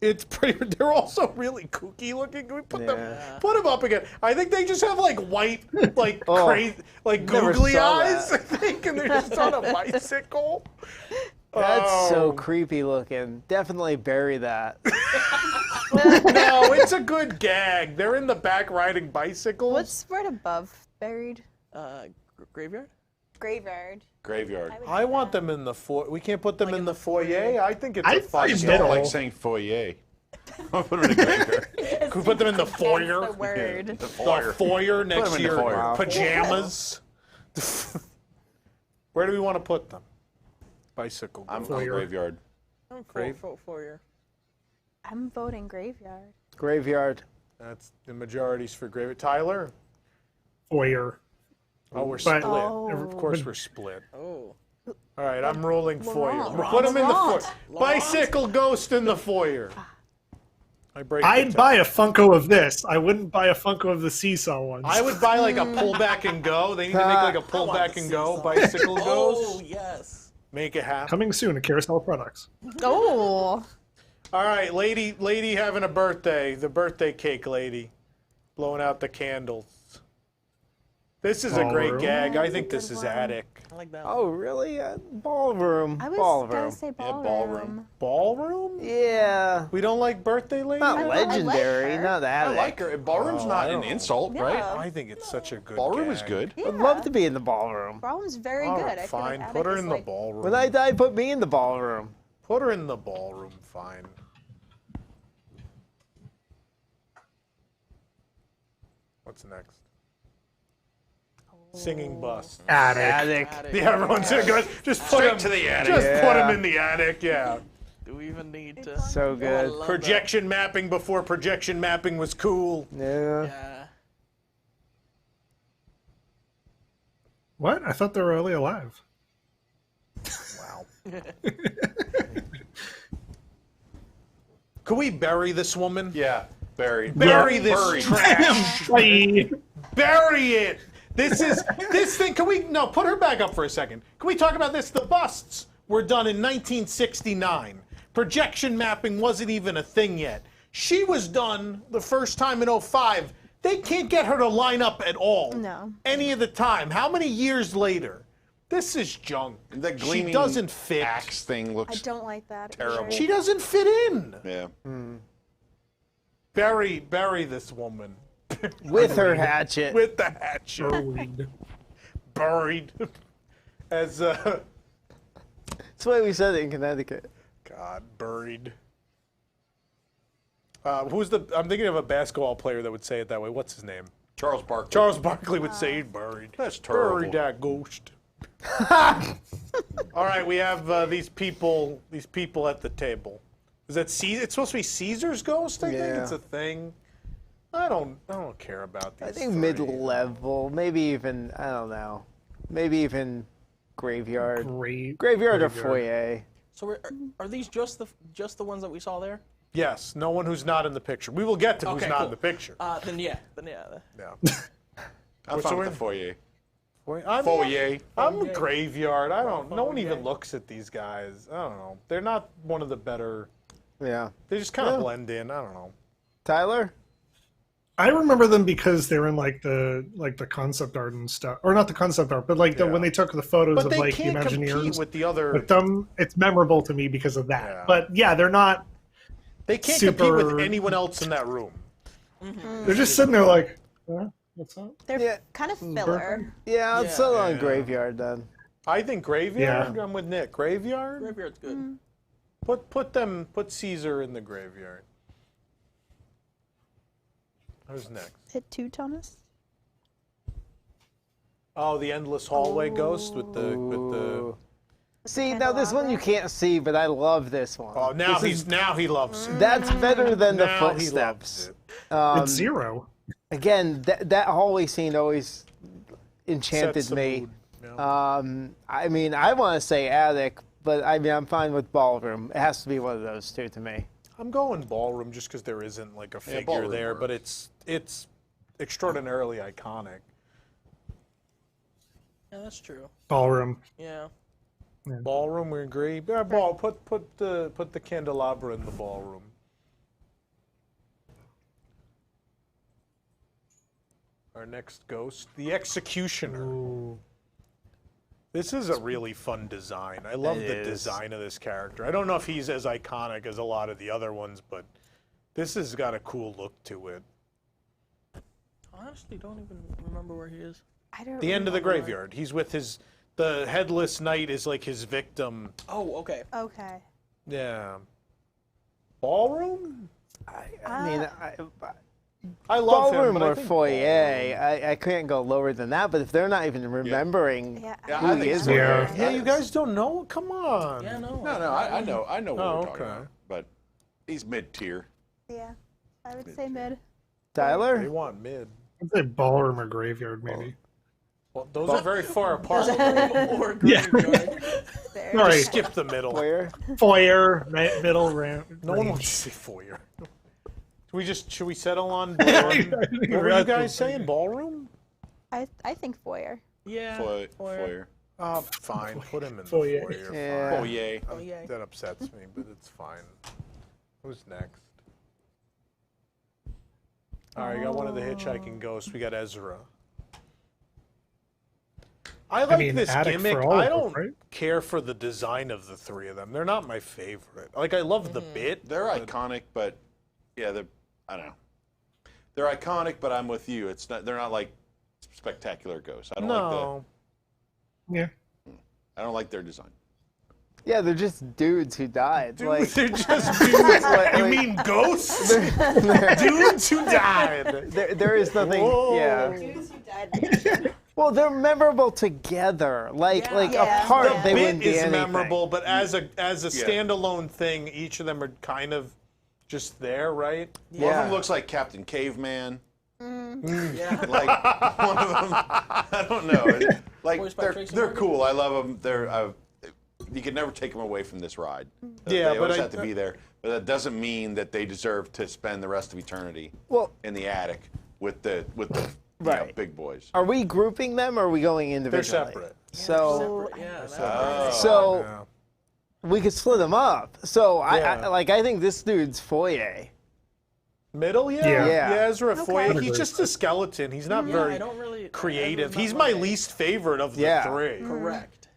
They're also really kooky looking. Can we put them up again? I think they just have like white, like crazy, like never googly saw eyes. that. I think, and they're just on a bicycle. That's so creepy looking. Definitely bury that. No, it's a good gag. They're in the back riding bicycles. What's right above buried? Graveyard. Graveyard. Graveyard. I want them in the foyer. We can't put them in the foyer. I think it's a I fun. just don't like saying foyer. I'll put them in the graveyard. Can we put them in the foyer? That's the word. The The foyer. foyer Put next them to in the your foyer. pajamas. Where do we want to put them? Bicycle. I'm ghost. for graveyard. I'm Grave? for you. I'm voting graveyard. Graveyard. That's the majorities for graveyard. Tyler? Foyer. Oh, we're But- split. Oh. Of course we're split. Oh. All right, I'm ruling foyer. wrong. We'll put them in the foyer. Laurent. Bicycle ghost in the foyer. I break. I'd the buy a Funko of this. I wouldn't buy a Funko of the seesaw ones. I would buy like a pull back and go. They need to make like a pull back and go bicycle Oh ghost. yes. Make it happen. Coming soon to Carousel Products. Oh. All right, lady having a birthday. The birthday cake lady, blowing out the candles. This is a great Ballroom. gag. I think this is attic. I like that. Oh, really? Ballroom. I was Ballroom. gonna say ballroom. Ballroom? Yeah. We don't like birthday lady. Not I like legendary. her. Not I attic. like her. Ballroom's Oh, not I an don't insult, know. right? Yeah. I think it's such a good. Ballroom is gag. good. I'd love to be in the ballroom. Ballroom's very All good. right, I feel fine. like Put her attic in is the like, ballroom. When I die, put me in the ballroom. Put her in the ballroom. Fine. What's next? Singing bus. Attic. Yeah, everyone's good. Just put Straight him to the attic. Just put him Yeah. in the attic. Yeah. Do we even need to? So good. love Projection mapping before projection mapping was cool. Yeah. Yeah. What? I thought they were really alive. Wow. Could we bury this woman? Yeah, buried. Bury this Buried. trash. Bye. Bury it. This thing. Can we put her back up for a second? Can we talk about this? The busts were done in 1969. Projection mapping wasn't even a thing yet. She was done the first time in 05. They can't get her to line up at all. No. Any of the time. How many years later? This is junk. The She gleaming doesn't fit. axe thing I looks don't like that. terrible. She doesn't fit in. Yeah. Bury this woman. With her hatchet. With the hatchet. Buried. Buried. As That's why we said it in Connecticut. God, buried. I'm thinking of a basketball player that would say it that way. What's his name? Charles Barkley. Charles Barkley would say he'd buried. That's terrible. Buried that ghost. All right, we have these people at the table. Is that Caesar? It's supposed to be Caesar's ghost. I think Yeah. it's a thing. I don't care about these. I think three. mid-level, maybe even, I don't know, maybe even graveyard. Great. Graveyard or foyer. So are these just the ones that we saw there? Yes, no one who's not in the picture. We will get to who's Okay, not cool. in the picture. Then yeah. Yeah. I'm So fine we're with the foyer. I'm graveyard. I don't. No one even looks at these guys. I don't know. They're not one of the better. Yeah. They just kind of blend in. I don't know. Tyler? I remember them because they were in like the concept art and stuff, or not the concept art, but like when they took the photos But of they like can't compete Imagineers with the other. with them. It's memorable to me because of that. But yeah, they're not. They can't super, compete with anyone else in that room. They're just sitting there like, what's up? They're kind of filler. Yeah, it's still on Graveyard then. I think Graveyard. Yeah. I'm with Nick. Graveyard. Graveyard's good. Put Caesar in the Graveyard. Who's next? Hit 2, Thomas. Oh, the endless hallway ghost with the. See, now this one you can't see, but I love this one. Oh, now he loves it. That's better than the Now he footsteps. It's Zero. Again, that hallway scene always enchanted Sets the me. mood, I mean, I want to say attic, but I mean, I'm fine with ballroom. It has to be one of those two to me. I'm going ballroom just because there isn't like a figure there, but it's extraordinarily iconic. Yeah, that's true. Ballroom. Yeah. Ballroom, we agree. Yeah, put the candelabra in the ballroom. Our next ghost, the executioner. Ooh. This is a really fun design. I love the design of this character. I don't know if he's as iconic as a lot of the other ones, but this has got a cool look to it. I honestly don't even remember where he is. I don't. The end of the graveyard. He's with the headless knight is like his victim. Oh, okay. Okay. Yeah. Ballroom? I mean, I love ballroom him, but I or think foyer. I can't go lower than that. But if they're not even remembering who he is, Yeah, you guys don't know? Come on. Yeah, no. No, I know what Oh, we're talking okay. about. But he's mid-tier. Yeah, I would say mid. Tyler? They want mid. I'd say ballroom or graveyard, maybe. Well, those are very far apart. Yeah. Sorry. Just skip the middle. Foyer, middle, ramp. No one wants to say foyer. Should we settle on ballroom? What were you guys saying? Ballroom? I think foyer. Yeah. Foyer. Oh, fine. Put him in the Foyer. foyer. Yeah. Foyer. Foyer. That upsets me, but it's fine. Who's next? All right, you got one of the hitchhiking ghosts. We got Ezra. I like this attic gimmick. for all I of them, don't right? care for the design of the three of them. They're not my favorite. Like, I love the bit. They're iconic, but yeah, I don't know. They're iconic, but I'm with you. They're not like spectacular ghosts. I don't like I don't like their design. Yeah, they're just dudes who died. Dude, they're just dudes. You mean ghosts? Dudes who died. There is nothing. Whoa. Yeah. Dudes who died. Well, they're memorable together. Like apart, The they bit wouldn't be is anything. memorable, but as a standalone thing, each of them are kind of just there, right? One of them looks like Captain Caveman. Yeah. Like one of them, I don't know. Like Voiced by Tracy they're Morgan. cool. I love them. They're you can never take them away from this ride. Yeah, they but always have to be there. But that doesn't mean that they deserve to spend the rest of eternity in the attic with the Right. big boys. Are we grouping them or are we going individually? They're separate. So, Yeah. we could split them up. So Yeah. I think this dude's foyer. Middle, yeah. Yeah. Ezra Foyer. Okay. He's just a skeleton. He's not I very don't really creative. Ezra's He's not my least favorite of the three. Correct.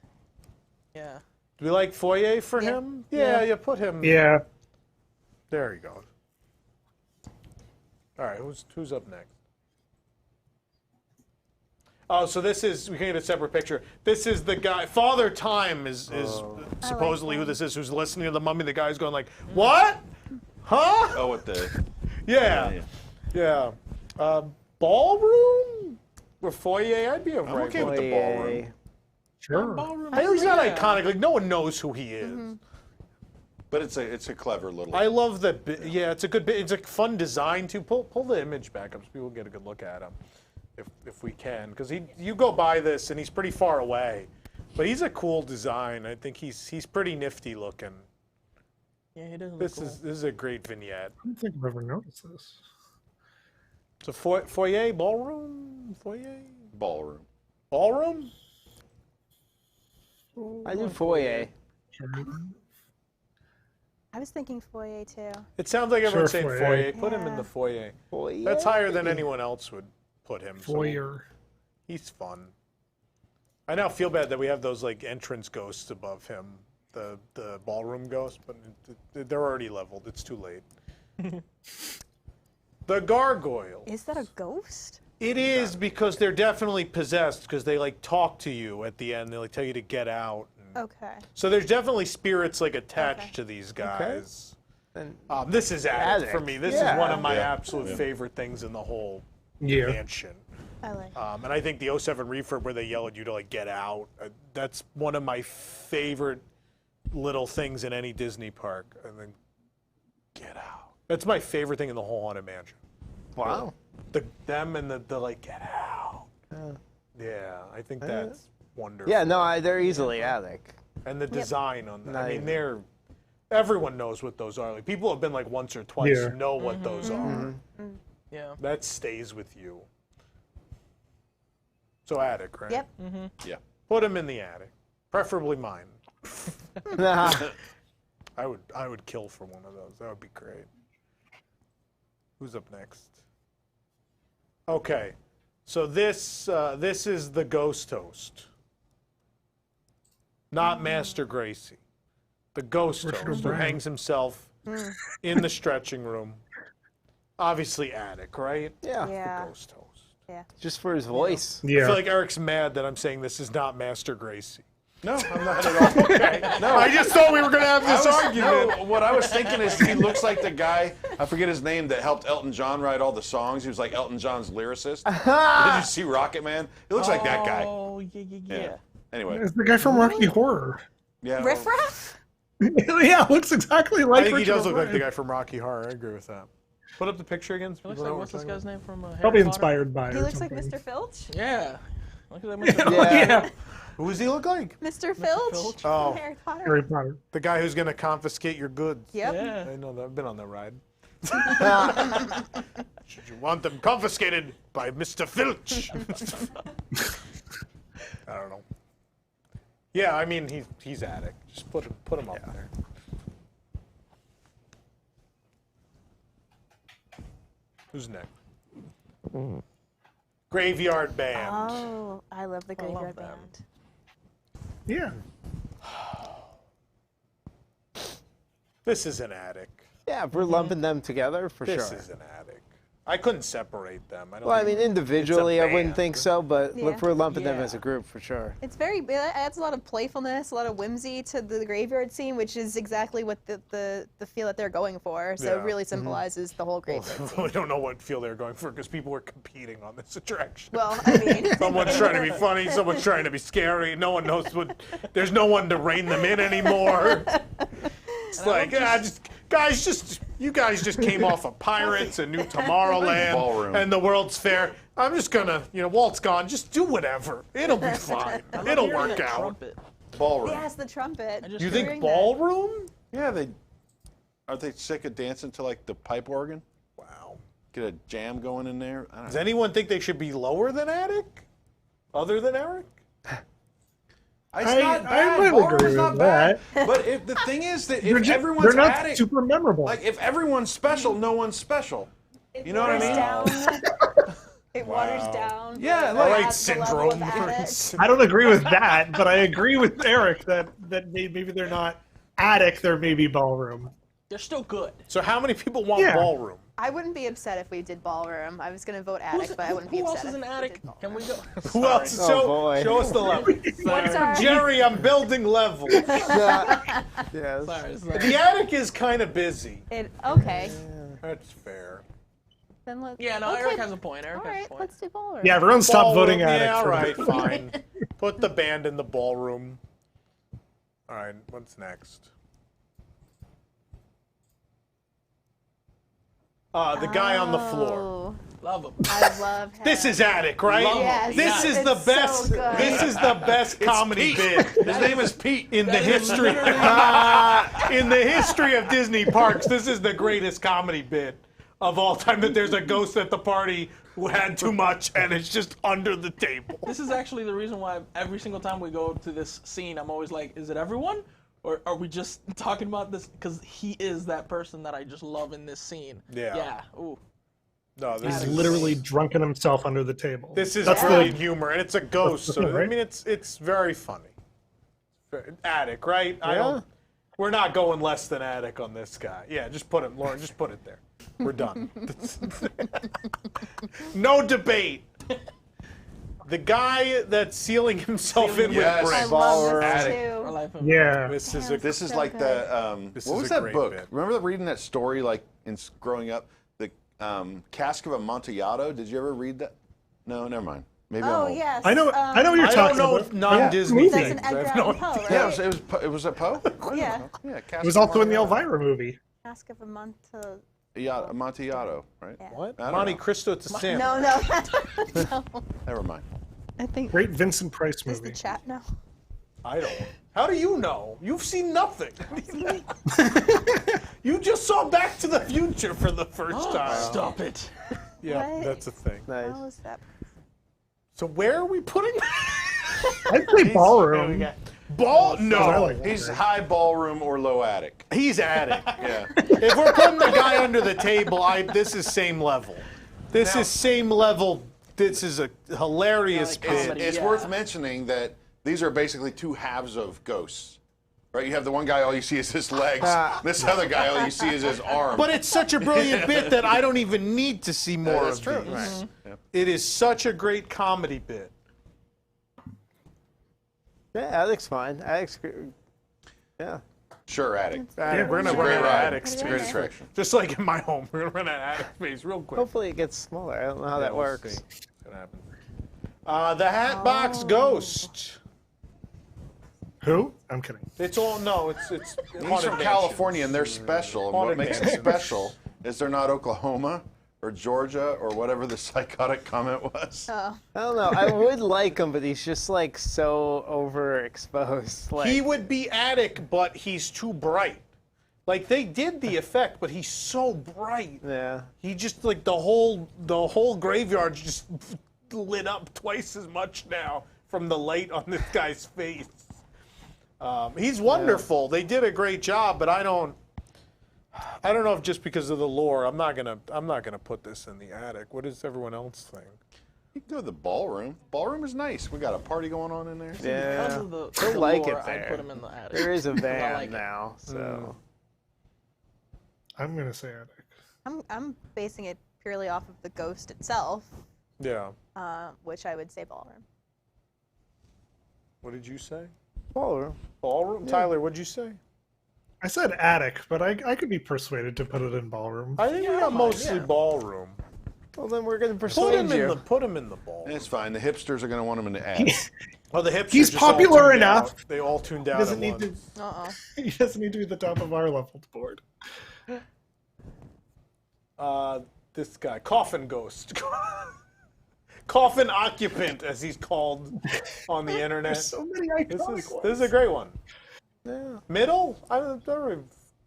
Yeah. Do we like Foyer for him? Yeah, you put him. Yeah. There he goes. All right, who's up next? Oh, so this is, we can get a separate picture. This is the guy, Father Time is supposedly who this is, who's listening to the mummy. The guy's going like, what? Huh? Oh, with the Yeah. Ballroom? Or foyer? I'd be I'm okay with the ballroom. Sure. I know he's not iconic. Like, no one knows who he is. But it's a clever little. I love that. Yeah, it's a good bit. It's a fun design too. Pull the image back up so people can get a good look at him, if we can. Because you go by this and he's pretty far away, but he's a cool design. I think he's pretty nifty looking. Yeah, he does. This is a great vignette. I don't think I've ever noticed this. It's a foyer, ballroom, foyer. Ballroom. Ballroom? I do foyer. I was thinking foyer too. It sounds like everyone's Sure, saying foyer. foyer. Put him in the foyer. Foyer? That's higher than anyone else would put him. so Foyer. he's fun. I now feel bad that we have those like entrance ghosts above him, the ballroom ghosts, but they're already leveled. It's too late. The gargoyle. Is that a ghost? It is because they're definitely possessed because they like talk to you at the end. They like tell you to get out. Okay. So there's definitely spirits like attached to these guys. This is Attic for me. This is one of my absolute favorite things in the whole mansion. I like. And I think the 07 refurb where they yell at you to like get out. That's one of my favorite little things in any Disney park. And then get out. That's my favorite thing in the whole Haunted Mansion. Wow. Them and the like get out. Yeah, I think that's wonderful. Yeah, no, they're easily Attic. And the design on them. I mean, everyone knows what those are. Like people have been like once or twice know what those are. Yeah. That stays with you. So Attic, right? Yep. Yeah. Put them in the attic, preferably mine. I would kill for one of those. That would be great. Who's up next? Okay, so this is the ghost host, not Master Gracie. The ghost host who hangs himself in the stretching room. Obviously Attic, right? Yeah. The ghost host. Yeah. Just for his voice. I feel like Eric's mad that I'm saying this is not Master Gracie. No, I'm not at all. Okay. No, I just thought we were going to have this argument. No, what I was thinking is he looks like the guy, I forget his name, that helped Elton John write all the songs. He was like Elton John's lyricist. Did you see Rocket Man? He looks like that guy. Oh, yeah. Anyway. It's the guy from Rocky Horror. Yeah. Riff Raff? Yeah, looks exactly like I think he Richard does look like O'Brien. the guy from Rocky Horror. I agree with that. Put up the picture again. He looks like, what's this guy's name from Harry Probably Potter? inspired by He or looks like something. Mr. Filch. Yeah. Look at that Mr. Filch. Yeah. Who does he look like? Mr. Filch Filch. Oh. from Harry Potter. Harry Potter. The guy who's going to confiscate your goods. Yep. Yeah. I know that. I've been on that ride. Should you want them confiscated by Mr. Filch? I don't know. Yeah, I mean, he's Attic. Just put him up there. Who's next? Graveyard Band. Oh, I love the Graveyard Band. Yeah. This is an Attic. Yeah, if we're lumping them together, for This sure. is an Attic. I couldn't separate them. I don't Well, I think mean, individually, I wouldn't band. think so, but Yeah. if we're lumping them Yeah. as a group, for sure. It adds a lot of playfulness, a lot of whimsy to the graveyard scene, which is exactly what the feel that they're going for. So Yeah. it really symbolizes the whole graveyard scene. We don't know what feel they're going for because people were competing on this attraction. Well, I mean, Someone's trying to be funny, someone's trying to be scary. No one knows what. There's no one to rein them in anymore. It's like, you guys just came off of Pirates and New Tomorrowland Ballroom. and the World's Fair. I'm just gonna, Walt's gone. Just do whatever. It'll be fine. It'll work out. Trumpet. Ballroom. yes, the trumpet. You think ballroom? Yeah, aren't they sick of dancing to like the pipe organ? Wow. Get a jam going in there? I don't Does know. anyone think they should be lower than Attic? Other than Eric? It's I not bad. might Ballroom's agree not with bad. that. But if the thing is that They're if ju- everyone's they're not Attic, super memorable. like if everyone's special, no one's special. You know what I mean? It waters down. Yeah, the- like- Right, the level of syndrome. Attic. I don't agree with that, but I agree with Eric that maybe they're not Attic, they're maybe ballroom. They're still good. So how many people want Yeah. ballroom? I wouldn't be upset if we did ballroom. I was going to vote Attic, but I wouldn't be Who upset. else is an attic? Can we go? Who else? Oh, boy. Show us the level. What's our... Jerry, I'm building level. Yes. Sorry. The attic is kind of busy. Okay. That's fair. Then let's... Yeah, no, okay. Eric has a point. Eric All has right, a point. let's do ballroom. Yeah, everyone stop Ballroom, voting Attic. Yeah, all for right, me. fine. Put the band in the ballroom. All right, what's next? The guy on the floor. Oh, Love him. I love him. This is Attic, right? Yes, This is the it's best. so good. This is the best comedy bit His name is Pete. in the history. In the history of Disney parks, this is the greatest comedy bit of all time. That there's a ghost at the party who had too much, and it's just under the table. This is actually the reason why every single time we go to this scene, I'm always like, is it everyone? Or are we just talking about this? Because he is that person that I just love in this scene. Yeah. Yeah. Ooh. No, this He's is literally drunken himself under the table. This is That's brilliant the humor, and it's a ghost. So right? I mean, it's very funny. Attic, right? Yeah. We're not going less than Attic on this guy. Yeah, just put him, Lauren. Just put it there. We're done. No debate. The guy that's sealing himself in with Yes. bricks. I love this Attic. too. Yeah. This is This is so like good. the This what is was a that great book? bit. Remember reading that story like growing up, the Cask of Amontillado? Did you ever read that? No, never mind. Maybe I'm Oh old. yes. I know what you're I talking don't know about. if non-Disney That's things. an I Edgar have no Allan Poe, idea. right? Yeah, it was a Poe. Yeah. Yeah, It was also in the Elvira movie. Cask of Amontillado. Amontillado, right? Yeah. What? I don't Monte know. Cristo to Sam. No, no. Never mind. I think Great Vincent Price is the movie. chat now. I don't. How do you know? You've seen nothing. You just saw Back to the Future for the first time. Stop it. Yeah, What? that's a thing. Nice. How is that? So where are we putting I'd say ballroom. ball? I No, like He's high ballroom or low attic. he's Attic. Yeah. If we're putting the guy under the table, this is same level. This is same level. This is a hilarious Yeah, like bit. comedy. It's Yeah. worth mentioning that these are basically two halves of ghosts. Right? You have the one guy, all you see is his legs. This other guy, all you see is his arm. But it's such a brilliant bit that I don't even need to see more that's of true. these. Right. Yep. It is such a great comedy bit. Yeah, Attic's fine. Attic's yeah. Sure, attic. Attic. We're It's gonna a run great out of ride. Attic It's a space. great attraction. Just like in my home, we're gonna run out of Attic space real quick. Hopefully it gets smaller. I don't know how that We'll works. see what's gonna happen. The Hatbox Ghost. Who? I'm kidding. It's all it's He's Haunted from Mansion. California, and they're special. And what Haunted makes them Mansion. special is they're not Oklahoma or Georgia or whatever the psychotic comment was. Oh. I don't know. I would like him, but he's just like so overexposed. Like He would be Attic, but he's too bright. Like they did the effect, but he's so bright. yeah. He just like the whole graveyard just lit up twice as much now from the light on this guy's face. He's wonderful. They did a great job, but I don't know if just because of the lore, I'm not gonna put this in the attic. What does everyone else think? You can go to the ballroom. Ballroom is nice. We got a party going on in there. Because Yeah. of the He'll like lore, it there. I'd put him in the attic. There is a van like it. now, so I'm gonna say Attic. I'm basing it purely off of the ghost itself, Yeah. which I would say ballroom. What did you say? ballroom. Ballroom. Tyler, what'd you say? I said Attic, but I could be persuaded to put it in ballroom. I think we got mostly ballroom. Well, then we're gonna Put persuade him you. in the ball. It's fine. The hipsters are going to want him in the attic. Well, the hipsters He's just all popular tuned enough. out. They all tuned out. He doesn't at need to. once. He doesn't need to be the top of our leveled board. This guy, Coffin Ghost. Coffin Occupant, as he's called on the internet. There's so many iconic This ones. is a great one. Yeah. Middle? I'm a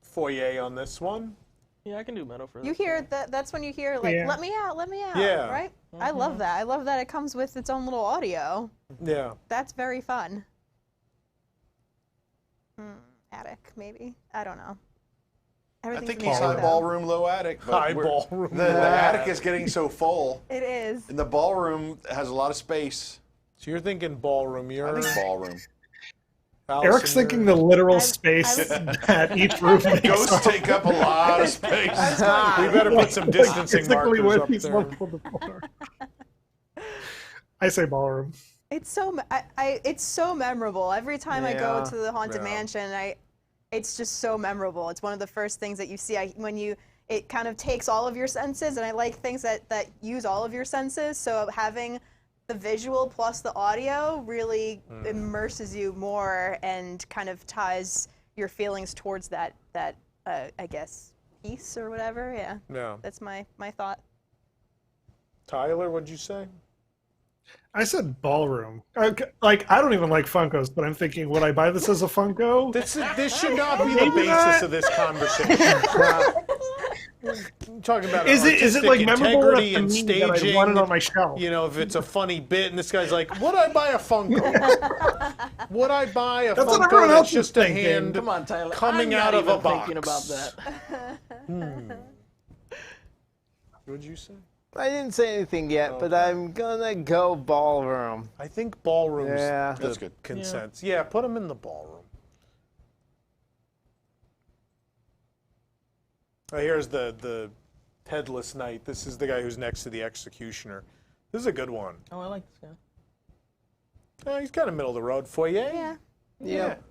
foyer on this one. Yeah, I can do middle for You hear that? That's when you hear like, Yeah. let me out, Yeah. right? I love that. I love that it comes with its own little audio. Yeah. That's very fun. Attic, maybe. I don't know. I Everything's think in the he's high attic, though. ballroom, low attic. but High we're- ballroom, The low attic is getting so full, It is. and the ballroom has a lot of space. So you're thinking ballroom. I You're think ballroom. Eric's thinking the literal space that each room makes Ghosts up. take up a lot of space. We better put some distancing Basically markers what up he's there. leveled the floor. I say ballroom. It's so it's so memorable. Every time I go Yeah. to the Haunted Yeah. Mansion, it's just so memorable. It's one of the first things that you see it kind of takes all of your senses, and I like things that use all of your senses. So having the visual plus the audio really immerses you more and kind of ties your feelings towards that I guess piece or whatever. Yeah. Yeah. That's my thought. Tyler, what'd you say? I said ballroom. Like, I don't even like Funkos, but I'm thinking, would I buy this as a Funko? This should not be the Maybe basis not. of this conversation. talking about Is it like memorable enough integrity to and me that I staging? want it on my shelf? You know, if it's a funny bit, and this guy's like, "Would I buy a Funko? Would I buy a That's what Funko everyone that's else is just a thinking. hand Come on, Tyler. coming I'm out not of a even box?" thinking about that. What'd you say? I didn't say anything yet, but I'm gonna go ballroom. I think ballroom's Yeah. the That's good. consensus. Yeah, put him in the ballroom. Oh, here's the headless knight. This is the guy who's next to the executioner. This is a good one. Oh, I like this guy. Oh, he's kind of middle of the road. Foyer? Yeah. Yep.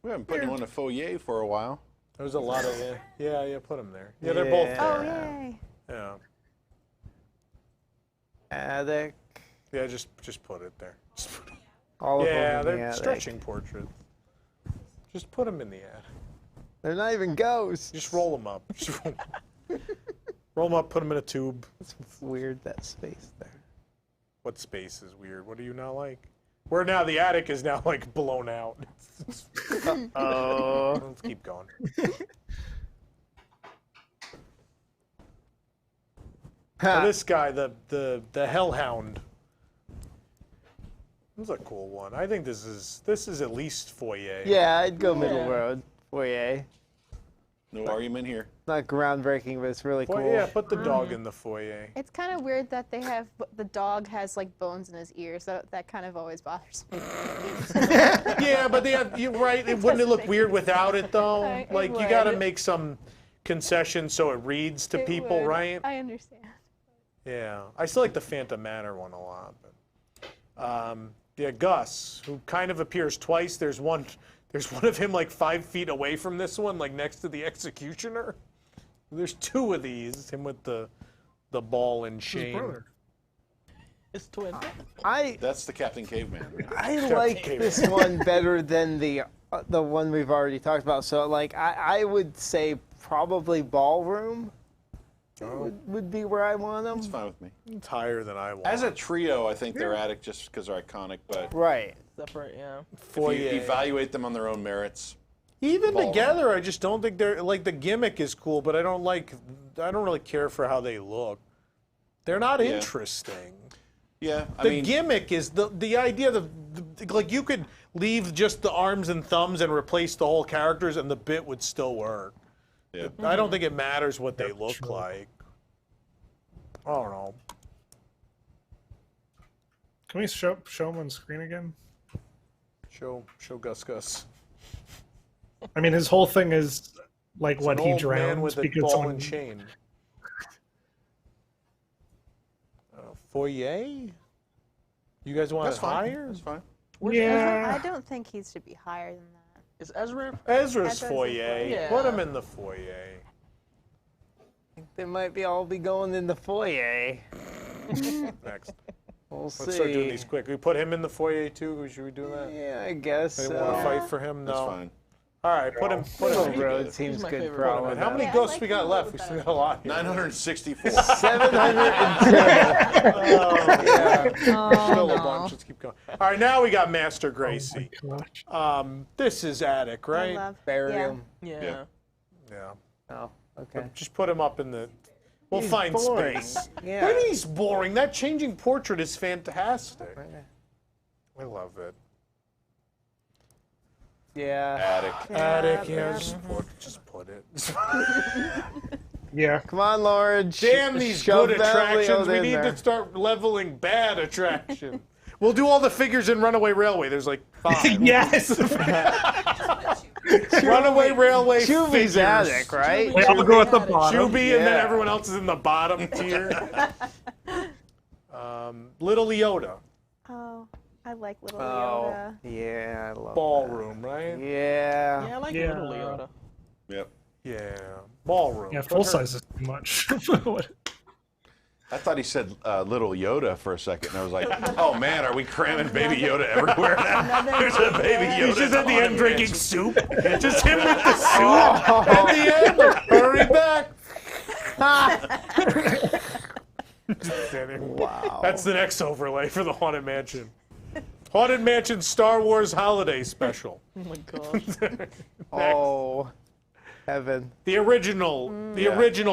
We haven't put him on a foyer for a while. There's a lot of yeah, put him there. Yeah, they're both there. Oh, yay. Yeah. Attic. Yeah, just put it there. Just put it. All of Yeah, them in the they're attic. stretching portraits. Just put them in the attic. They're not even ghosts. Just roll them up. Just roll them up, put them in a tube. It's weird, that space there. What space is weird? What do you not like? Where now the attic is now like blown out. Oh. Let's keep going. Now this guy, the Hellhound. This is a cool one. I think this is at least foyer. Yeah, I'd go middle road. Foyer. No argument here. Not groundbreaking, but it's really cool. Yeah, put the dog in the foyer. It's kind of weird that they have the dog has like bones in his ears. That kind of always bothers me. Yeah, but they have, you're right. Wouldn't it look weird without it though? It Like you would. got to make some concessions so it reads to It people, would. right? I understand. Yeah, I still like the Phantom Manor one a lot. But, yeah, Gus, who kind of appears twice. There's one of him like 5 feet away from this one, like next to the executioner. There's two of these. Him with the ball and chain. It's twin. That's the Captain Caveman. Right? I like this one better than the one we've already talked about. So like I would say probably ballroom would be where I want them. It's fine with me. It's higher than I want. As a trio, I think they're attic just because they're iconic, but right. Separate, yeah. if you evaluate them on their own merits. Even ballroom. together, I just don't think they're like the gimmick is cool, but I don't really care for how they look. They're not interesting. Yeah, The gimmick is the idea that like you could leave just the arms and thumbs and replace the whole characters and the bit would still work. Yeah. I don't think it matters what they look like. I don't know. Can we show him on screen again? Show Gus. I mean, his whole thing is like It's what an he old man drowns with a because ball someone. and chain. Foyer? You guys want That's it fine. higher? That's fine. I don't think he should be higher than that. Is Ezra? Ezra's foyer. Yeah. Put him in the foyer. They might all be going in the foyer. Next. We'll Let's see. start doing these quick. We put him in the foyer too. Should we do that? Yeah, I guess. They want to fight for him? No. That's fine. All right, put him. Middle in. road seems my good favorite for all one. of How them. many ghosts we got left? We still got a lot. Here. 964. 707. Still a bunch. Let's keep going. All right, now we got Master Gracie. This is attic, right? I love Barium. Yeah. Yeah. Oh, okay. Just put him up in the. We'll He's find boring. space. Yeah. What do you mean he's boring? That changing portrait is fantastic. I love it. Yeah. Attic. Yeah. Just put it. Yeah. Come on, Lord. Damn these Shove good that attractions. Leo We in need there. to start leveling bad attractions. We'll do all the figures in Runaway Railway. There's like 5. Yes. Runaway Railway Chubby's figures. attic, right? We all go at the bottom. Chubby, and then Yeah. everyone else is in the bottom tier. Little Yoda. Oh, I like Little Oh, Yoda. yeah, I love Ballroom, right? that. Yeah. Yeah, I like Yeah. Little Leota. Yep. Yeah. Ballroom. Yeah, Put full her- size is too much. I thought he said Little Yoda for a second, and I was like, oh man, are we cramming Baby Yoda everywhere now? There's a Baby Yoda. He's just at the end on drinking it. soup. Just him with the soup at the end. Hurry back. Wow. That's the next overlay for the Haunted Mansion. Haunted Mansion Star Wars Holiday Special. Oh my god. Oh. Heaven. The original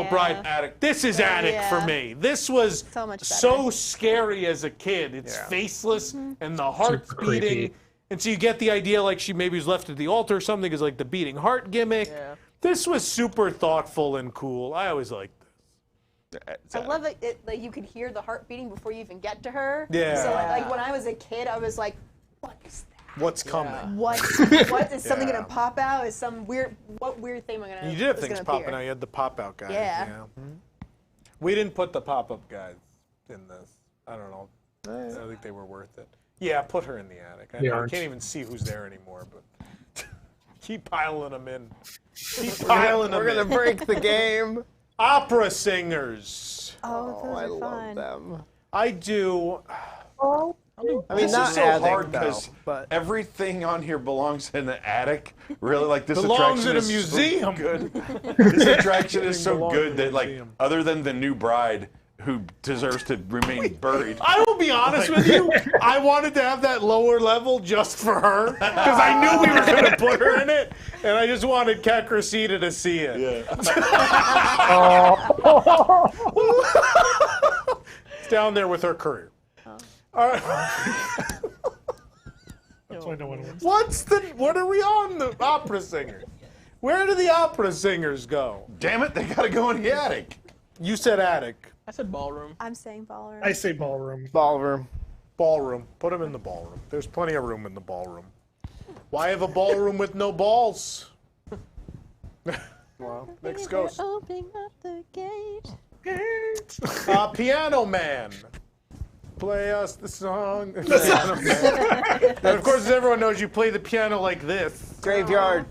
Bride. Attic. This is Attic for me. This was So much better. so scary as a kid. It's faceless and the heart's Super creepy. beating. And so you get the idea like she maybe was left at the altar or something is like the beating heart gimmick. Yeah. This was super thoughtful and cool. I always liked this. I love that like you could hear the heart beating before you even get to her. Yeah. So like when I was a kid, I was like, what is that? What's coming? What is something gonna pop out? Is some weird thing I'm gonna? You did have is things gonna popping appear? out. You had the pop-out guys. Yeah. We didn't put the pop-up guys in this. I don't know. I don't think they were worth it. Yeah, put her in the attic. I can't even see who's there anymore, but keep piling them in. Keep piling them in. We're gonna break the game. Opera singers. Oh, those I are love fun. them. I do. I mean, This not is so attic, hard though, because but everything on here belongs in the attic. Really, like this Belongs attraction in a is museum. So good. This attraction is so belongs good in a that, like, museum. other than the new bride who deserves to remain buried. I will be honest with you. I wanted to have that lower level just for her because I knew we were going to put her in it, and I just wanted Cat Cressida to see it. It's down there with her career. All right. That's why no one wins. What are we on the opera singers? Where do the opera singers go? Damn it, they gotta go in the attic. You said attic. I said ballroom. I'm saying ballroom. I say ballroom. ballroom. Ballroom. Put them in the ballroom. There's plenty of room in the ballroom. Why have a ballroom with no balls? Well, next ghost. Opening up the gate. Piano Man. Play us the song. Piano Man. And of course, as everyone knows, you play the piano like this. Graveyard.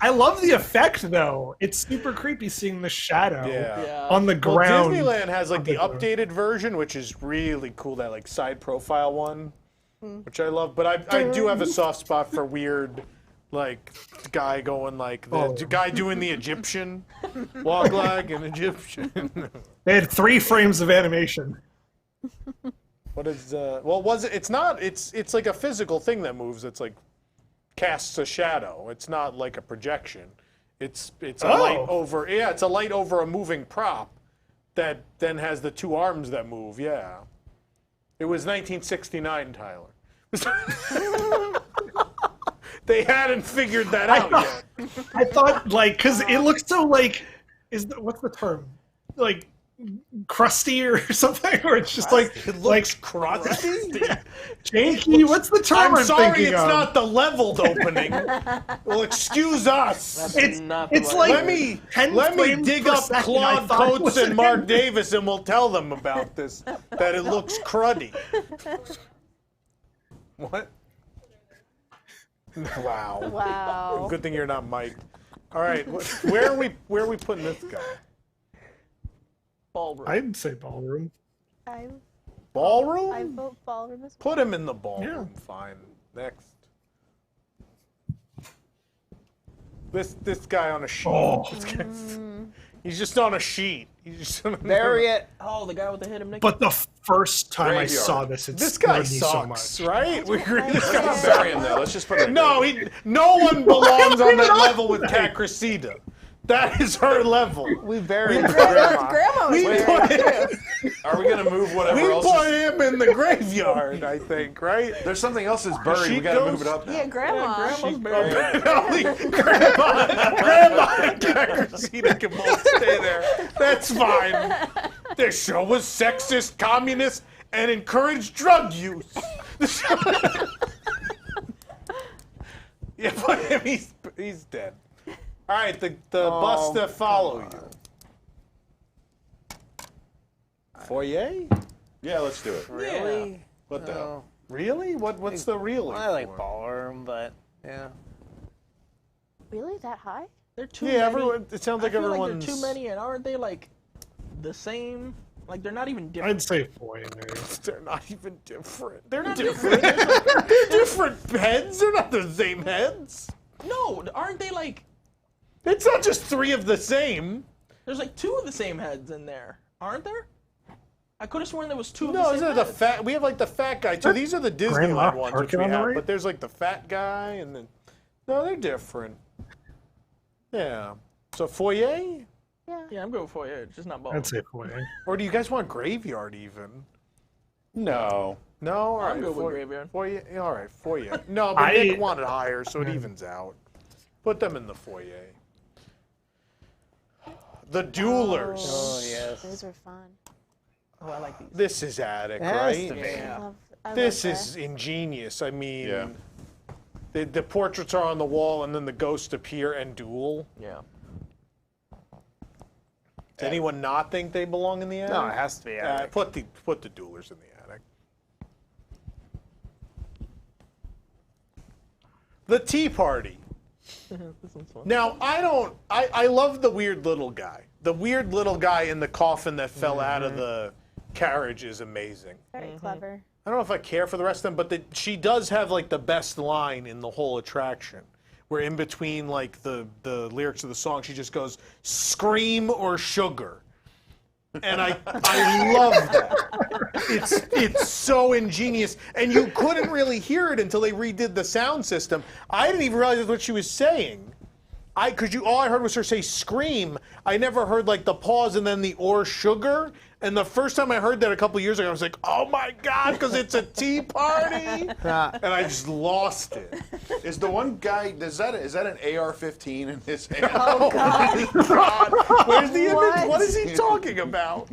I love the effect though. It's super creepy seeing the shadow Yeah. on the ground. Well, Disneyland has like the updated version, which is really cool. That like side profile one, which I love. But I do have a soft spot for weird, like guy going like the guy doing the Egyptian, walk like an Egyptian. They had 3 frames of animation. What is well was it? It's not. It's like a physical thing that moves. It's like casts a shadow. It's not like a projection. It's a light over. Yeah, it's a light over a moving prop that then has the 2 arms that move. Yeah. It was 1969, Tyler. They hadn't figured that out yet. I thought like because it looks so like what's the term, like crusty or something, or it's just like it looks crusty. Janky. What's the term I'm sorry, thinking it's of? not the leveled opening. Well, excuse us. It's like let me dig up Claude Coates and Mark Davis, and we'll tell them about this. That it looks cruddy. What? Wow. Wow. Good thing you're not Mike. All right, where are we putting this guy? Ballroom. I'd say ballroom. Ballroom? I vote ballroom as well. Put him in the ballroom. Fine. Next. This guy on a sheet. Oh. He's just on a sheet. He's just on Bury it. Oh, the guy with the hit him. But the first time I Graveyard. saw this, it This guy scared me so sucks, much. right? We agree. Let's not bury him though. Let's just put it. No, no one belongs on that level with Cat Cressida. That is her level. We buried Grandma was there. Are we gonna move whatever We else? put him in the graveyard, I think, right? There's something else that's buried. We Sheep gotta goes? move it up now. Yeah, grandma. Grandma's buried. Grandma and Cat Cressida can both stay there. That's fine. Their show was sexist, communist, and encouraged drug use. Yeah, but him, he's dead. All right, the bus that follow you. Foyer? Yeah, let's do it. Really? What the hell? Really? What's the really? I like ballroom, but yeah. Really? That high? They're too Yeah, many. everyone. It sounds like I feel everyone's. like they're too many, and aren't they like the same? Like they're not even different. I'd say foyer. They're not even different. They're different. They're different heads. They're not the same heads. No, aren't they like? It's not just 3 of the same. There's like 2 of the same heads in there, aren't there? I could have sworn there was 2 of No, the same isn't it the heads. fat? We have like the fat guy too. These are the Grandma Disneyland ones which Tarkin we on the have, right? but there's like the fat guy and then No, they're different. Yeah. So foyer? Yeah, I'm good with foyer, just not ballroom. I'd say foyer. Or do you guys want graveyard even? No. No? All right. I'm good with graveyard. Foyer. All right, foyer. No, but Nick wanted higher, so it evens out. Put them in the foyer. The Duelers. Oh, yes. Those are fun. Oh, I like these. This is attic, It has right? to be. This is ingenious. I mean, the portraits are on the wall, and then the ghosts appear and duel. Yeah. Does anyone not think they belong in the attic? No, it has to be attic. Put the duelers in the attic. The Tea Party. This one's fun. Now, I love the weird little guy. The weird little guy in the coffin that fell out of the carriage is amazing. Very clever. I don't know if I care for the rest of them, but she does have like the best line in the whole attraction. Where in between like the lyrics of the song, she just goes, "Scream or sugar." And I love that. It's so ingenious. And you couldn't really hear it until they redid the sound system. I didn't even realize that's what she was saying. All I heard was her say "scream." I never heard like the pause and then the "or sugar." And the first time I heard that a couple years ago, I was like, "Oh my God," because it's a tea party. And I just lost it. Is the one guy, is that an AR-15 in his hand? Oh, God. Oh, God. Where's the image? What? What is he talking about?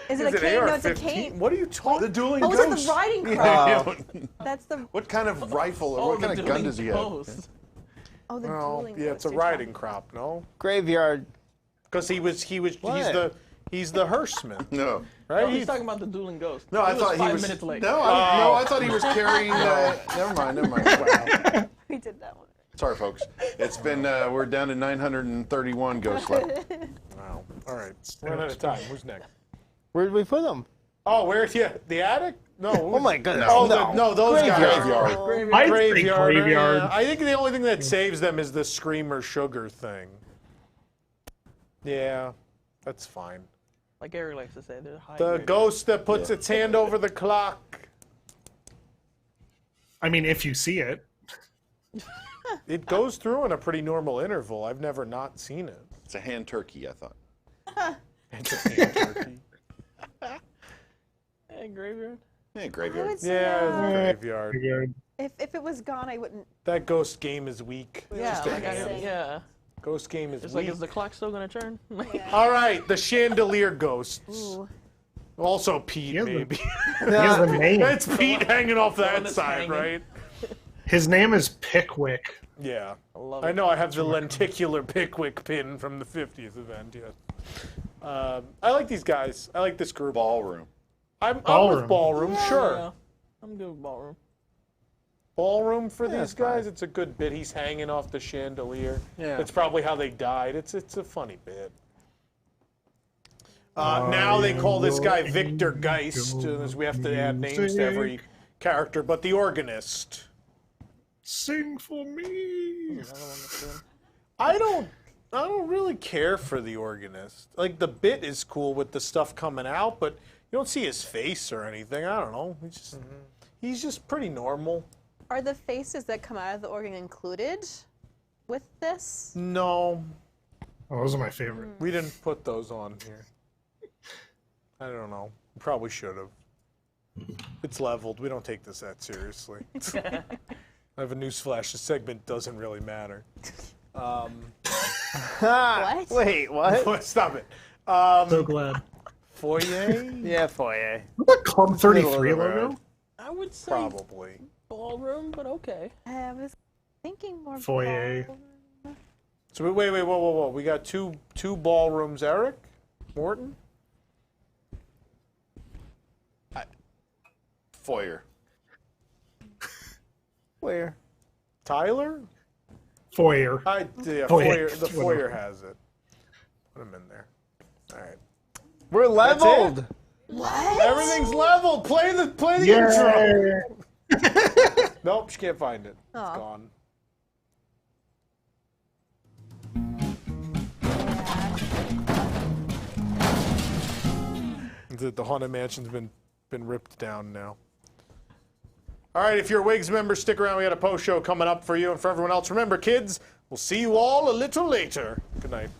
Is it a cane? No, it's a AR-15? cane. What are you talking? The dueling Oh, ghost. is it the riding crop? That's the. What kind of rifle or what kind of gun does he have? Oh, the Well, dueling yeah, it's a ghost, riding crop, no? Graveyard. Because he's the hearseman. No. Right? No, he's talking about the dueling ghost. No, I He thought was he 5 was. minutes late. No, I thought he was carrying. Never mind. Wow. We did that one. Sorry, folks. It's been. We're down to 931 ghosts left. Wow. All right. One at a time. Who's next? Where did we put them? Oh, where's the attic? No. Oh my goodness. Oh, no. those Graveyard. guys. I'd say Graveyard. graveyard. Yeah. I think the only thing that saves them is the screamer sugar thing. Yeah, that's fine. Like Eric likes to say, they're high. The graveyard. ghost that puts its hand over the clock. I mean, if you see it. It goes through in a pretty normal interval. I've never not seen it. It's a hand turkey, I thought. It's a hand turkey. Hey, graveyard. Yeah, graveyard. It's a graveyard. If it was gone, I wouldn't. That ghost game is weak. Yeah, Just a like hand. yeah. Ghost game is It's weak. like, is the clock still gonna turn? All right, the chandelier ghosts. Ooh. Also Pete, He has maybe. He has a name. That's Pete hanging off that that's side, hanging. right? His name is Pickwick. Yeah. love I it. know I have the lenticular Pickwick pin from the 50th event, yes. I like these guys. I like this group. Ballroom. I'm with Ballroom. ballroom, sure. Yeah, I'm good with ballroom. Ballroom for Yeah, these it's guys, fine. it's a good bit. He's hanging off the chandelier. Yeah. That's probably how they died. It's a funny bit. Now they call this guy Victor Geist, as we have to add names to every character, but the organist. Sing for me. I don't really care for the organist. Like the bit is cool with the stuff coming out, but you don't see his face or anything. I don't know. He's just pretty normal. Are the faces that come out of the organ included with this? No, Oh, those are my favorite. we didn't put those on here. I don't know. Probably should have. It's leveled. We don't take this that seriously. I have a newsflash. The segment doesn't really matter. What? Wait, what? Stop it. So glad. Foyer? Yeah, foyer. What Club 33 Middle of the logo? road. I would say Probably. ballroom, but okay. I was thinking more. Foyer. ballroom. So wait, whoa. We got two ballrooms. Eric? Morton? Foyer. Where? Tyler? Foyer. Yeah, Foyer. the foyer has it. Put him in there. All right. We're That's leveled. What? Everything's leveled. Play the Yeah. intro. Nope, she can't find it. It's Oh. gone. The Haunted Mansion's been ripped down now. All right, if you're a WIGS member, stick around. We got a post show coming up for you. And for everyone else, remember, kids, we'll see you all a little later. Good night.